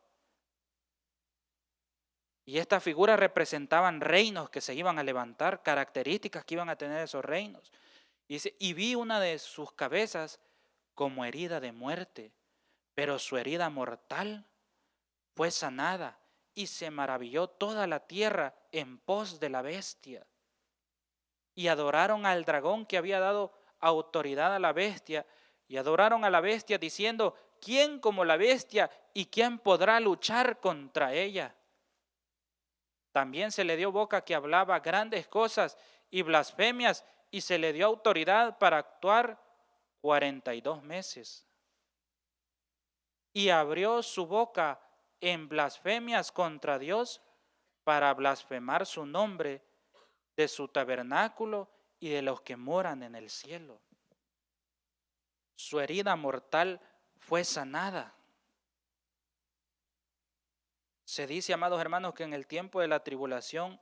[SPEAKER 1] Y estas figuras representaban reinos que se iban a levantar, características que iban a tener esos reinos. Y vi una de sus cabezas como herida de muerte, pero su herida mortal fue sanada, y se maravilló toda la tierra en pos de la bestia. Y adoraron al dragón que había dado autoridad a la bestia, y adoraron a la bestia diciendo: ¿quién como la bestia y quién podrá luchar contra ella? También se le dio boca que hablaba grandes cosas y blasfemias, y se le dio autoridad para actuar 42 meses. Y abrió su boca en blasfemias contra Dios para blasfemar su nombre, de su tabernáculo y de los que moran en el cielo. Su herida mortal fue sanada. Se dice, amados hermanos, que en el tiempo de la tribulación,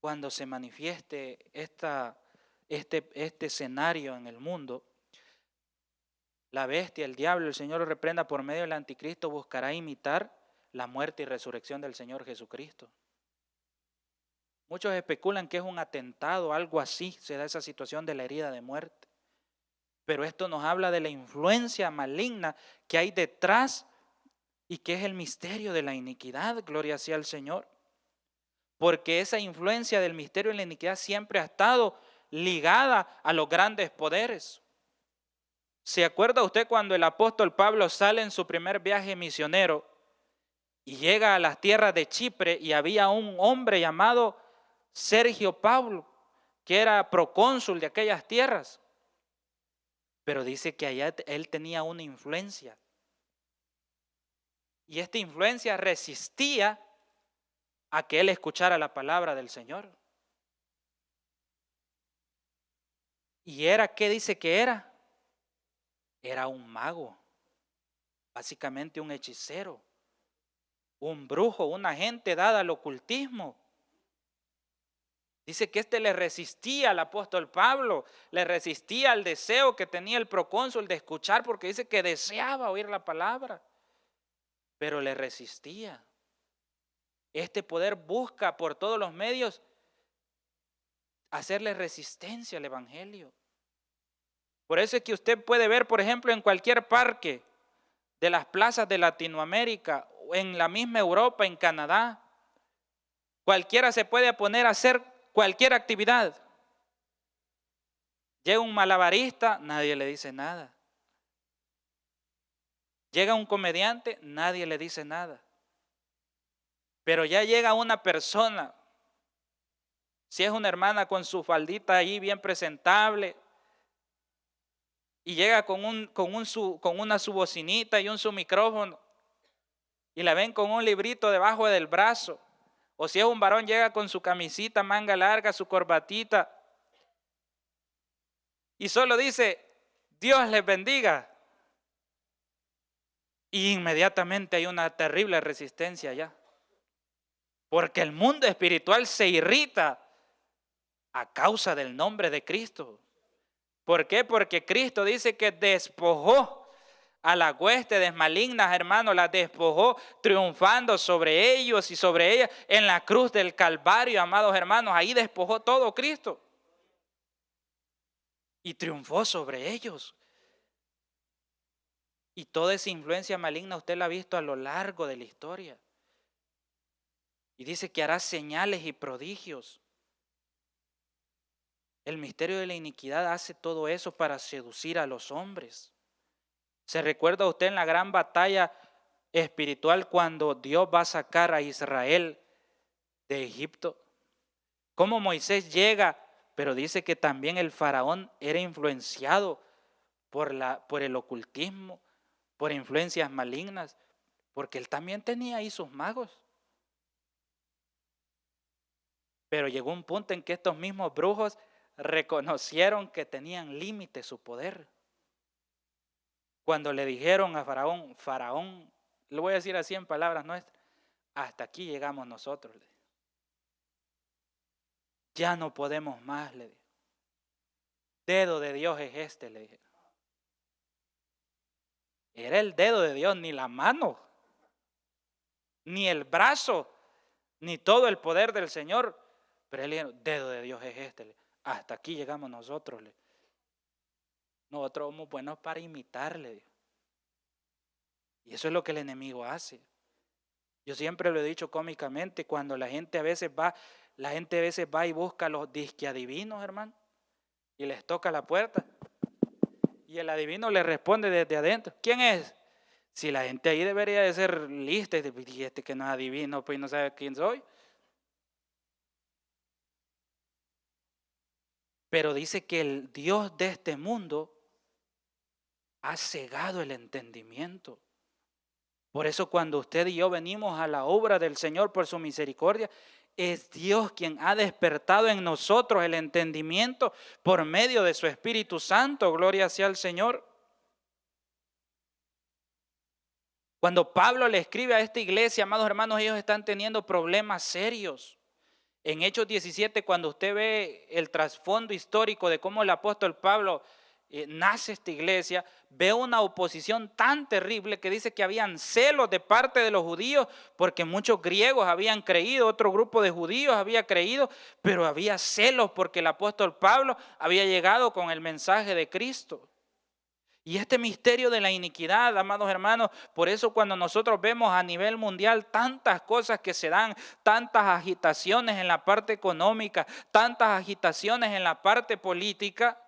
[SPEAKER 1] cuando se manifieste este escenario en el mundo, la bestia, el diablo, el Señor lo reprenda, por medio del anticristo buscará imitar la muerte y resurrección del Señor Jesucristo. Muchos especulan que es un atentado, algo así, se da esa situación de la herida de muerte. Pero esto nos habla de la influencia maligna que hay detrás y que es el misterio de la iniquidad, gloria sea al Señor. porque esa influencia del misterio de la iniquidad siempre ha estado ligada a los grandes poderes. ¿Se acuerda usted cuando el apóstol Pablo sale en su primer viaje misionero y llega a las tierras de Chipre y había un hombre llamado Sergio Paulo, que era procónsul de aquellas tierras? Pero dice que allá él tenía una influencia. Y esta influencia resistía a que él escuchara la palabra del Señor. ¿Y era qué dice que era? Era un mago, básicamente un hechicero, un brujo, una gente dada al ocultismo. Dice que le resistía al apóstol Pablo, le resistía al deseo que tenía el procónsul de escuchar, porque dice que deseaba oír la palabra, pero le resistía. Este poder busca por todos los medios hacerle resistencia al evangelio. Por eso es que usted puede ver, por ejemplo, en cualquier parque de las plazas de Latinoamérica, o en la misma Europa, en Canadá, cualquiera se puede poner a hacer cualquier actividad. Llega un malabarista, nadie le dice nada. Llega un comediante, nadie le dice nada. Pero ya llega una persona, si es una hermana con su faldita ahí bien presentable, y llega con una su bocinita y su micrófono, y la ven con un librito debajo del brazo, o si es un varón llega con su camisita manga larga, su corbatita, y solo dice, Dios les bendiga, y inmediatamente hay una terrible resistencia allá, porque el mundo espiritual se irrita a causa del nombre de Cristo. ¿Por qué? Porque Cristo dice que despojó a las huestes malignas, hermanos, las despojó triunfando sobre ellos y sobre ellas en la cruz del Calvario, amados hermanos. Ahí despojó todo Cristo y triunfó sobre ellos. Y toda esa influencia maligna usted la ha visto a lo largo de la historia. Y dice que hará señales y prodigios. El misterio de la iniquidad hace todo eso para seducir a los hombres. ¿Se recuerda usted en la gran batalla espiritual cuando Dios va a sacar a Israel de Egipto? Cómo Moisés llega, pero dice que también el faraón era influenciado por el ocultismo, por influencias malignas, porque él también tenía ahí sus magos. Pero llegó un punto en que estos mismos brujos reconocieron que tenían límite su poder. Cuando le dijeron a Faraón, Faraón, le voy a decir así en palabras nuestras, hasta aquí llegamos nosotros. Ya no podemos más, le dijo. Dedo de Dios es este, le dije. Era el dedo de Dios, ni la mano, ni el brazo, ni todo el poder del Señor. Pero él dijo, dedo de Dios es este. Hasta aquí llegamos nosotros. Nosotros somos buenos para imitarle. Y eso es lo que el enemigo hace. Yo siempre lo he dicho cómicamente, cuando la gente a veces va y busca a los disque adivinos, hermano, y les toca la puerta. Y el adivino le responde desde adentro, ¿quién es? Si la gente ahí debería de ser lista, y este que no es adivino, pues no sabe quién soy. Pero dice que el Dios de este mundo ha cegado el entendimiento. Por eso cuando usted y yo venimos a la obra del Señor por su misericordia, es Dios quien ha despertado en nosotros el entendimiento por medio de su Espíritu Santo. Gloria sea al Señor. Cuando Pablo le escribe a esta iglesia, amados hermanos, ellos están teniendo problemas serios. En Hechos 17, cuando usted ve el trasfondo histórico de cómo el apóstol Pablo nace esta iglesia, ve una oposición tan terrible que dice que habían celos de parte de los judíos, porque muchos griegos habían creído, otro grupo de judíos había creído, pero había celos porque el apóstol Pablo había llegado con el mensaje de Cristo. Y este misterio de la iniquidad, amados hermanos, por eso cuando nosotros vemos a nivel mundial tantas cosas que se dan, tantas agitaciones en la parte económica, tantas agitaciones en la parte política,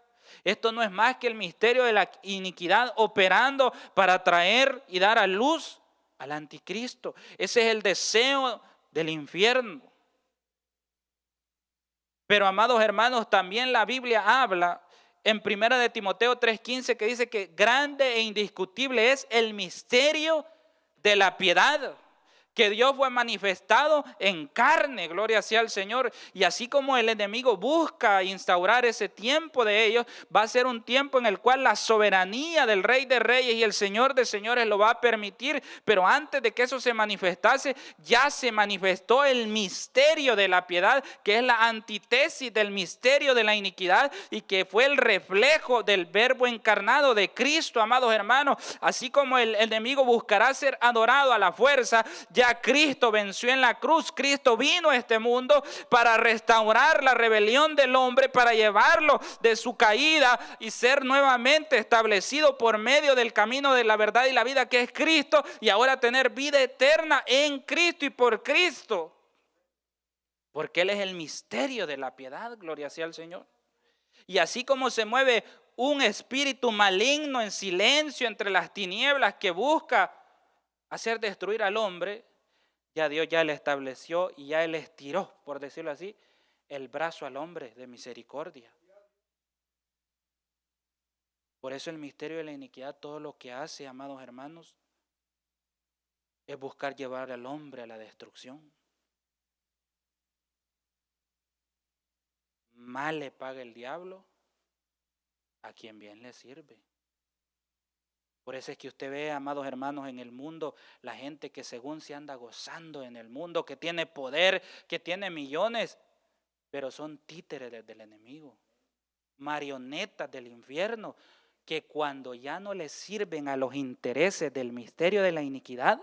[SPEAKER 1] esto no es más que el misterio de la iniquidad operando para traer y dar a luz al anticristo. Ese es el deseo del infierno. Pero, amados hermanos, también la Biblia habla en 1 de Timoteo 3:15 que dice que grande e indiscutible es el misterio de la piedad, que Dios fue manifestado en carne, gloria sea al Señor. Y así como el enemigo busca instaurar ese tiempo de ellos, va a ser un tiempo en el cual la soberanía del Rey de Reyes y el Señor de Señores lo va a permitir. Pero antes de que eso se manifestase, ya se manifestó el misterio de la piedad, que es la antítesis del misterio de la iniquidad y que fue el reflejo del verbo encarnado de Cristo, amados hermanos. Así como el enemigo buscará ser adorado a la fuerza, ya Cristo venció en la cruz. Cristo vino a este mundo para restaurar la rebelión del hombre, para llevarlo de su caída y ser nuevamente establecido por medio del camino de la verdad y la vida, que es Cristo, y ahora tener vida eterna en Cristo y por Cristo, porque Él es el misterio de la piedad, gloria sea al Señor. Y así como se mueve un espíritu maligno en silencio entre las tinieblas que busca hacer destruir al hombre, ya Dios ya le estableció y ya Él estiró, por decirlo así, el brazo al hombre de misericordia. Por eso el misterio de la iniquidad, todo lo que hace, amados hermanos, es buscar llevar al hombre a la destrucción. Mal le paga el diablo a quien bien le sirve. Por eso es que usted ve, amados hermanos, en el mundo, la gente que según se anda gozando en el mundo, que tiene poder, que tiene millones, pero son títeres del enemigo, marionetas del infierno, que cuando ya no les sirven a los intereses del misterio de la iniquidad,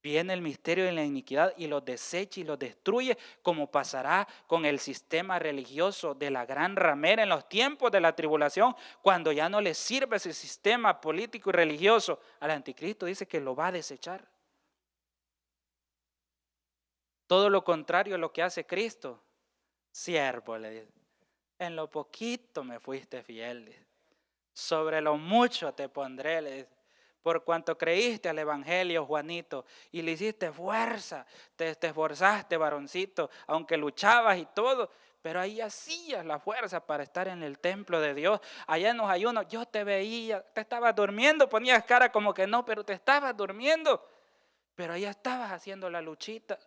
[SPEAKER 1] viene el misterio de la iniquidad y los desecha y los destruye, como pasará con el sistema religioso de la gran ramera en los tiempos de la tribulación, cuando ya no le sirve ese sistema político y religioso. Al anticristo dice que lo va a desechar. Todo lo contrario a lo que hace Cristo. Siervo, le dice, en lo poquito me fuiste fiel, sobre lo mucho te pondré, le dice. Por cuanto creíste al evangelio, Juanito, y le hiciste fuerza, te esforzaste, varoncito, aunque luchabas y todo, pero ahí hacías la fuerza para estar en el templo de Dios. Allá en los ayunos yo te veía, te estabas durmiendo, ponías cara como que no, pero te estabas durmiendo, pero ahí estabas haciendo la luchita.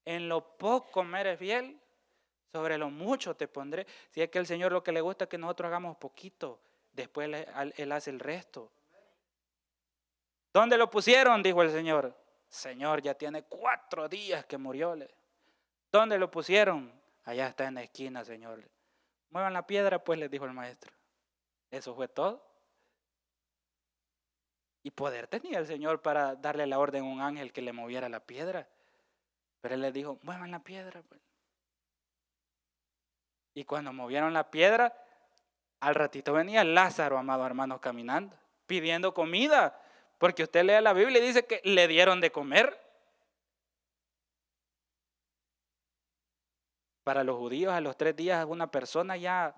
[SPEAKER 1] En lo poco me eres fiel, sobre lo mucho te pondré. Si es que el Señor lo que le gusta es que nosotros hagamos poquito, después Él hace el resto. ¿Dónde lo pusieron?, dijo el Señor. Señor, ya tiene 4 días que murió. ¿Dónde lo pusieron? Allá está en la esquina, Señor. Muevan la piedra, pues, les dijo el maestro. Eso fue todo. Y poder tenía el Señor para darle la orden a un ángel que le moviera la piedra. Pero Él les dijo, muevan la piedra, pues. Y cuando movieron la piedra, al ratito venía Lázaro, amados hermanos, caminando, pidiendo comida. Porque usted lee la Biblia y dice que le dieron de comer. Para los judíos, a los 3 días, una persona ya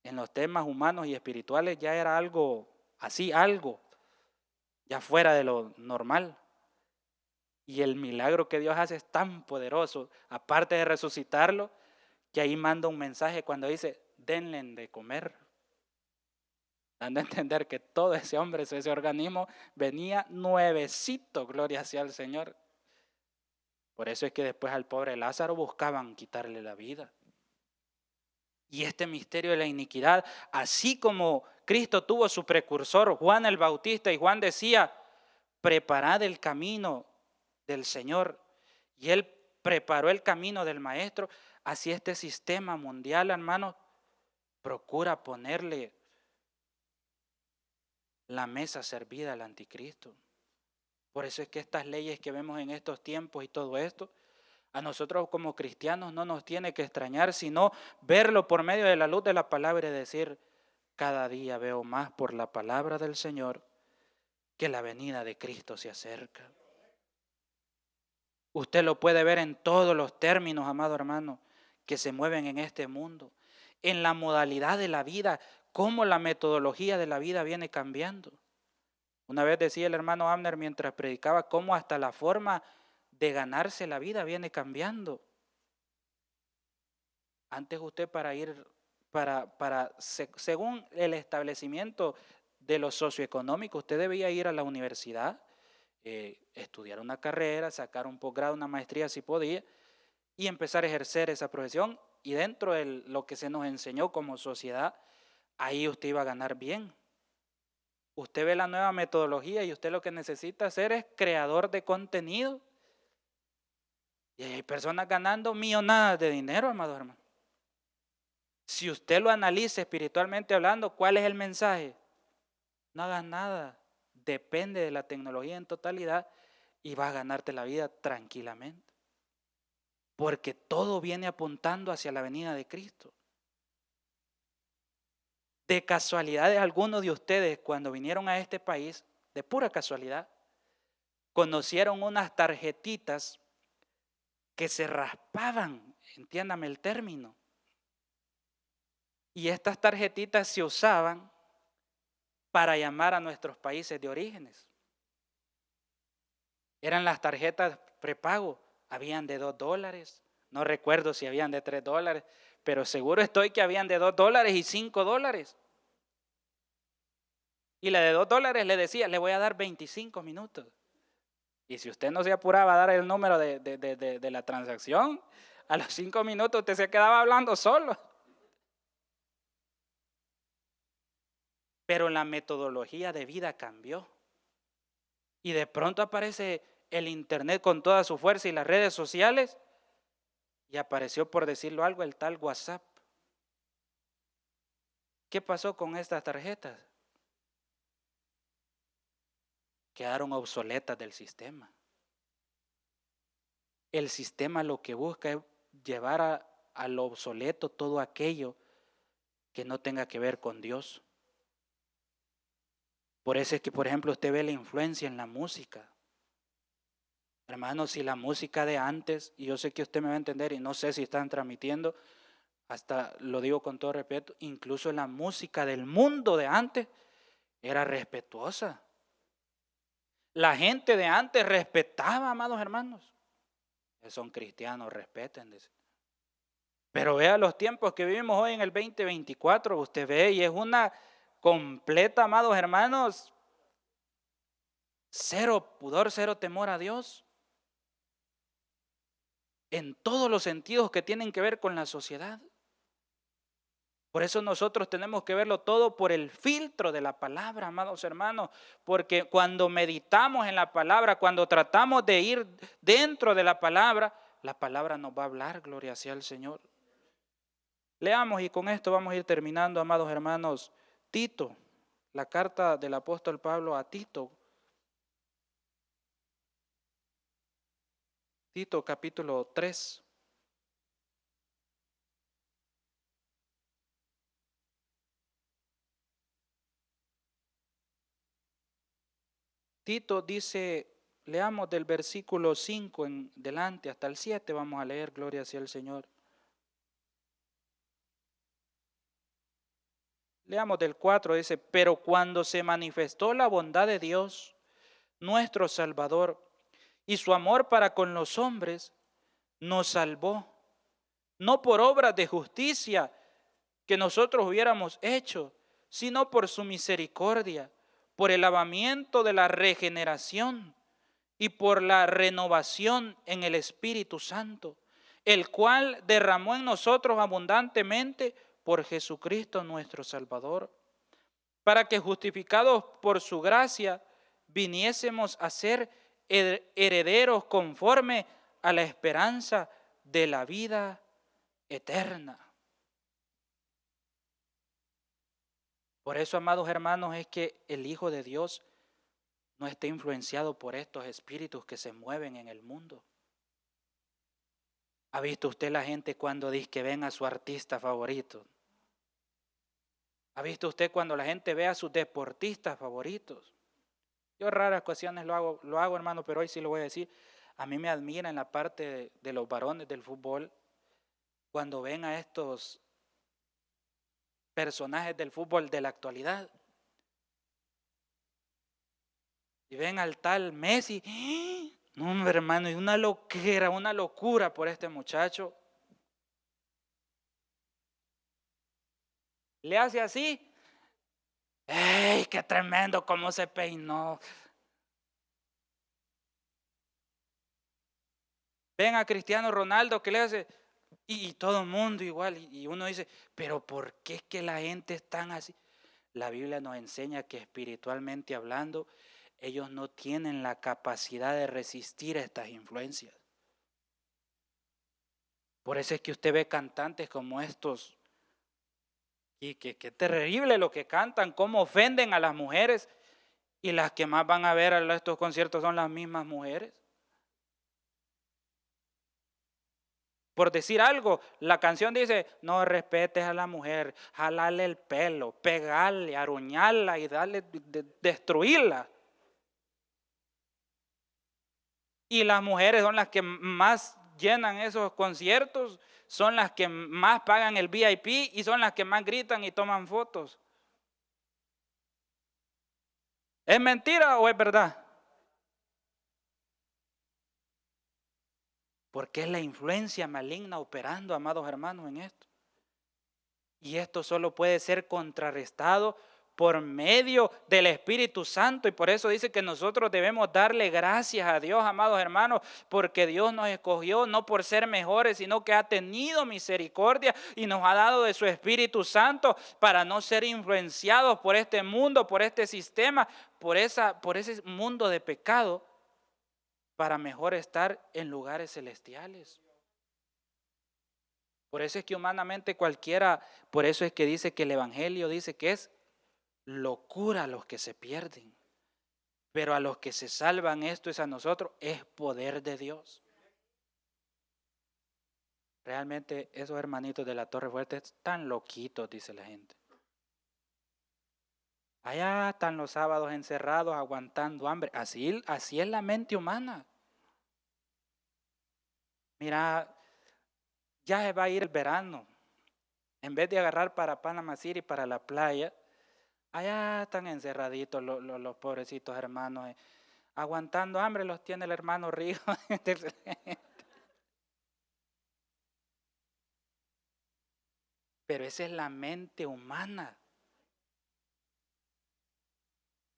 [SPEAKER 1] en los temas humanos y espirituales ya era algo así, algo ya fuera de lo normal. Y el milagro que Dios hace es tan poderoso, aparte de resucitarlo, que ahí manda un mensaje cuando dice, denle de comer. Dando a entender que todo ese hombre, ese organismo, venía nuevecito, gloria sea al Señor. Por eso es que después al pobre Lázaro buscaban quitarle la vida. Y este misterio de la iniquidad, así como Cristo tuvo su precursor, Juan el Bautista, y Juan decía, preparad el camino del Señor, y Él preparó el camino del Maestro, así este sistema mundial, hermanos, procura ponerle la mesa servida al anticristo. Por eso es que estas leyes que vemos en estos tiempos y todo esto, A nosotros como cristianos no nos tiene que extrañar, sino verlo por medio de la luz de la palabra y decir, cada día veo más por la palabra del Señor que la venida de Cristo se acerca. Usted lo puede ver en todos los términos, amado hermano, que se mueven en este mundo, en la modalidad de la vida, cómo la metodología de la vida viene cambiando. Una vez decía el hermano Abner mientras predicaba, cómo hasta la forma de ganarse la vida viene cambiando. Antes usted según el establecimiento de lo socioeconómico, usted debía ir a la universidad, estudiar una carrera, sacar un posgrado, una maestría si podía, y empezar a ejercer esa profesión. Y dentro de lo que se nos enseñó como sociedad, ahí usted iba a ganar bien. Usted ve la nueva metodología y usted lo que necesita hacer es creador de contenido. Y hay personas ganando millonadas de dinero, amado hermano. Si usted lo analiza espiritualmente hablando, ¿cuál es el mensaje? No hagas nada, depende de la tecnología en totalidad y vas a ganarte la vida tranquilamente. Porque todo viene apuntando hacia la venida de Cristo. De casualidad, algunos de ustedes cuando vinieron a este país, de pura casualidad, conocieron unas tarjetitas que se raspaban, entiéndame el término. Y estas tarjetitas se usaban para llamar a nuestros países de orígenes. Eran las tarjetas prepago, habían de $2, no recuerdo si habían de $3, pero seguro estoy que habían de $2 y $5. Y la de $2 le decía, le voy a dar 25 minutos. Y si usted no se apuraba a dar el número de la transacción, a los 5 minutos usted se quedaba hablando solo. Pero la metodología de vida cambió. Y de pronto aparece el internet con toda su fuerza y las redes sociales. Y apareció, por decirlo algo, el tal WhatsApp. ¿Qué pasó con estas tarjetas? Quedaron obsoletas del sistema. El sistema lo que busca es llevar a lo obsoleto todo aquello que no tenga que ver con Dios. Por eso es que, por ejemplo, usted ve la influencia en la música. Hermano, si la música de antes, y yo sé que usted me va a entender y no sé si están transmitiendo, hasta lo digo con todo respeto, incluso la música del mundo de antes era respetuosa. La gente de antes respetaba, amados hermanos. Son cristianos, respeten. Pero vea los tiempos que vivimos hoy en el 2024, usted ve y es una completa, amados hermanos, cero pudor, cero temor a Dios. En todos los sentidos que tienen que ver con la sociedad. Por eso nosotros tenemos que verlo todo por el filtro de la palabra, amados hermanos, porque cuando meditamos en la palabra, cuando tratamos de ir dentro de la palabra nos va a hablar, gloria sea al Señor. Leamos y con esto vamos a ir terminando, amados hermanos. Tito, la carta del apóstol Pablo a Tito. Tito capítulo 3. Tito dice, leamos del versículo 5 en delante hasta el 7, vamos a leer, gloria sea el Señor. Leamos del 4, dice, pero cuando se manifestó la bondad de Dios, nuestro Salvador, y su amor para con los hombres, nos salvó, no por obras de justicia que nosotros hubiéramos hecho, sino por su misericordia, por el lavamiento de la regeneración y por la renovación en el Espíritu Santo, el cual derramó en nosotros abundantemente por Jesucristo nuestro Salvador, para que justificados por su gracia viniésemos a ser herederos conforme a la esperanza de la vida eterna. Por eso, amados hermanos, es que el Hijo de Dios no está influenciado por estos espíritus que se mueven en el mundo. ¿Ha visto usted la gente cuando dice que ven a su artista favorito? ¿Ha visto usted cuando la gente ve a sus deportistas favoritos? Yo en raras ocasiones lo hago, hermano, pero hoy sí lo voy a decir. A mí me admira en la parte de los varones del fútbol, cuando ven a estos personajes del fútbol de la actualidad y ven al tal Messi. No, hombre, hermano, es una loquera, una locura por este muchacho. Le hace así. ¡Ey, qué tremendo cómo se peinó! Ven a Cristiano Ronaldo que le hace, y todo el mundo igual, y uno dice, pero ¿por qué es que la gente es tan así? La Biblia nos enseña que espiritualmente hablando, ellos no tienen la capacidad de resistir a estas influencias. Por eso es que usted ve cantantes como estos, y que terrible lo que cantan, cómo ofenden a las mujeres, y las que más van a ver a estos conciertos son las mismas mujeres. Por decir algo, la canción dice, no respetes a la mujer, jalarle el pelo, pegarle, aruñarla y destruirla. Y las mujeres son las que más llenan esos conciertos, son las que más pagan el VIP y son las que más gritan y toman fotos. ¿Es mentira o es verdad? Porque es la influencia maligna operando, amados hermanos, en esto. Y esto solo puede ser contrarrestado por medio del Espíritu Santo. Y por eso dice que nosotros debemos darle gracias a Dios, amados hermanos, porque Dios nos escogió no por ser mejores, sino que ha tenido misericordia y nos ha dado de su Espíritu Santo para no ser influenciados por este mundo, por este sistema, por ese mundo de pecado, para mejor estar en lugares celestiales. Por eso es que humanamente cualquiera, por eso es que dice que el Evangelio dice que es locura a los que se pierden, pero a los que se salvan, esto es a nosotros, es poder de Dios. Realmente esos hermanitos de la Torre Fuerte están loquitos, dice la gente. Allá están los sábados encerrados aguantando hambre. Así es la mente humana. Mira, ya se va a ir el verano. En vez de agarrar para Panama City, para la playa, allá están encerraditos los pobrecitos hermanos. Aguantando hambre los tiene el hermano Río. Pero esa es la mente humana.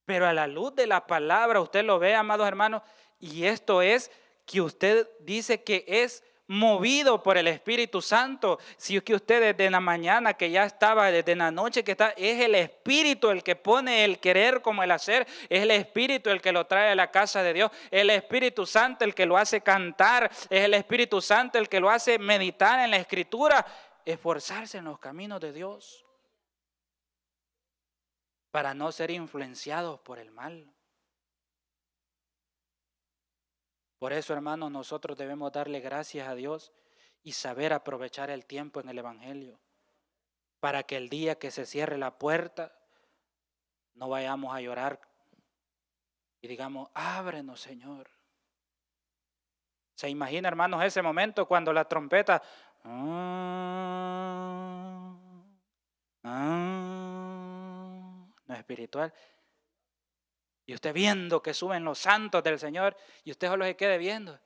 [SPEAKER 1] Pero a la luz de la palabra, usted lo ve, amados hermanos, y esto es que usted dice que es movido por el Espíritu Santo. Si es que usted desde la mañana que ya estaba, desde la noche que está, es el Espíritu el que pone el querer como el hacer, es el Espíritu el que lo trae a la casa de Dios, es el Espíritu Santo el que lo hace cantar, es el Espíritu Santo el que lo hace meditar en la Escritura, esforzarse en los caminos de Dios, para no ser influenciados por el mal. Por eso, hermanos, nosotros debemos darle gracias a Dios y saber aprovechar el tiempo en el Evangelio, para que el día que se cierre la puerta, no vayamos a llorar y digamos, ábrenos, Señor. ¿Se imagina, hermanos, ese momento cuando la trompeta no es espiritual? Y usted viendo que suben los santos del Señor y usted solo se quede viendo.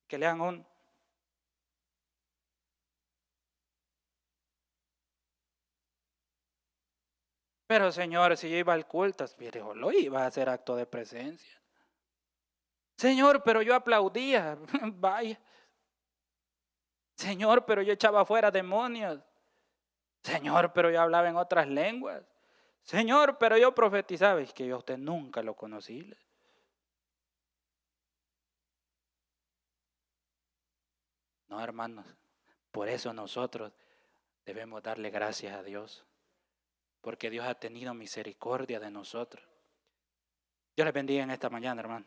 [SPEAKER 1] Que le hagan un... Pero Señor, si yo iba al culto, pero lo iba a hacer acto de presencia. Señor, pero yo aplaudía, vaya. Señor, pero yo echaba fuera demonios. Señor, pero yo hablaba en otras lenguas. Señor, pero yo profetizaba. Es que yo a usted nunca lo conocí. No, hermanos, por eso nosotros debemos darle gracias a Dios, porque Dios ha tenido misericordia de nosotros. Dios les bendiga en esta mañana, hermano.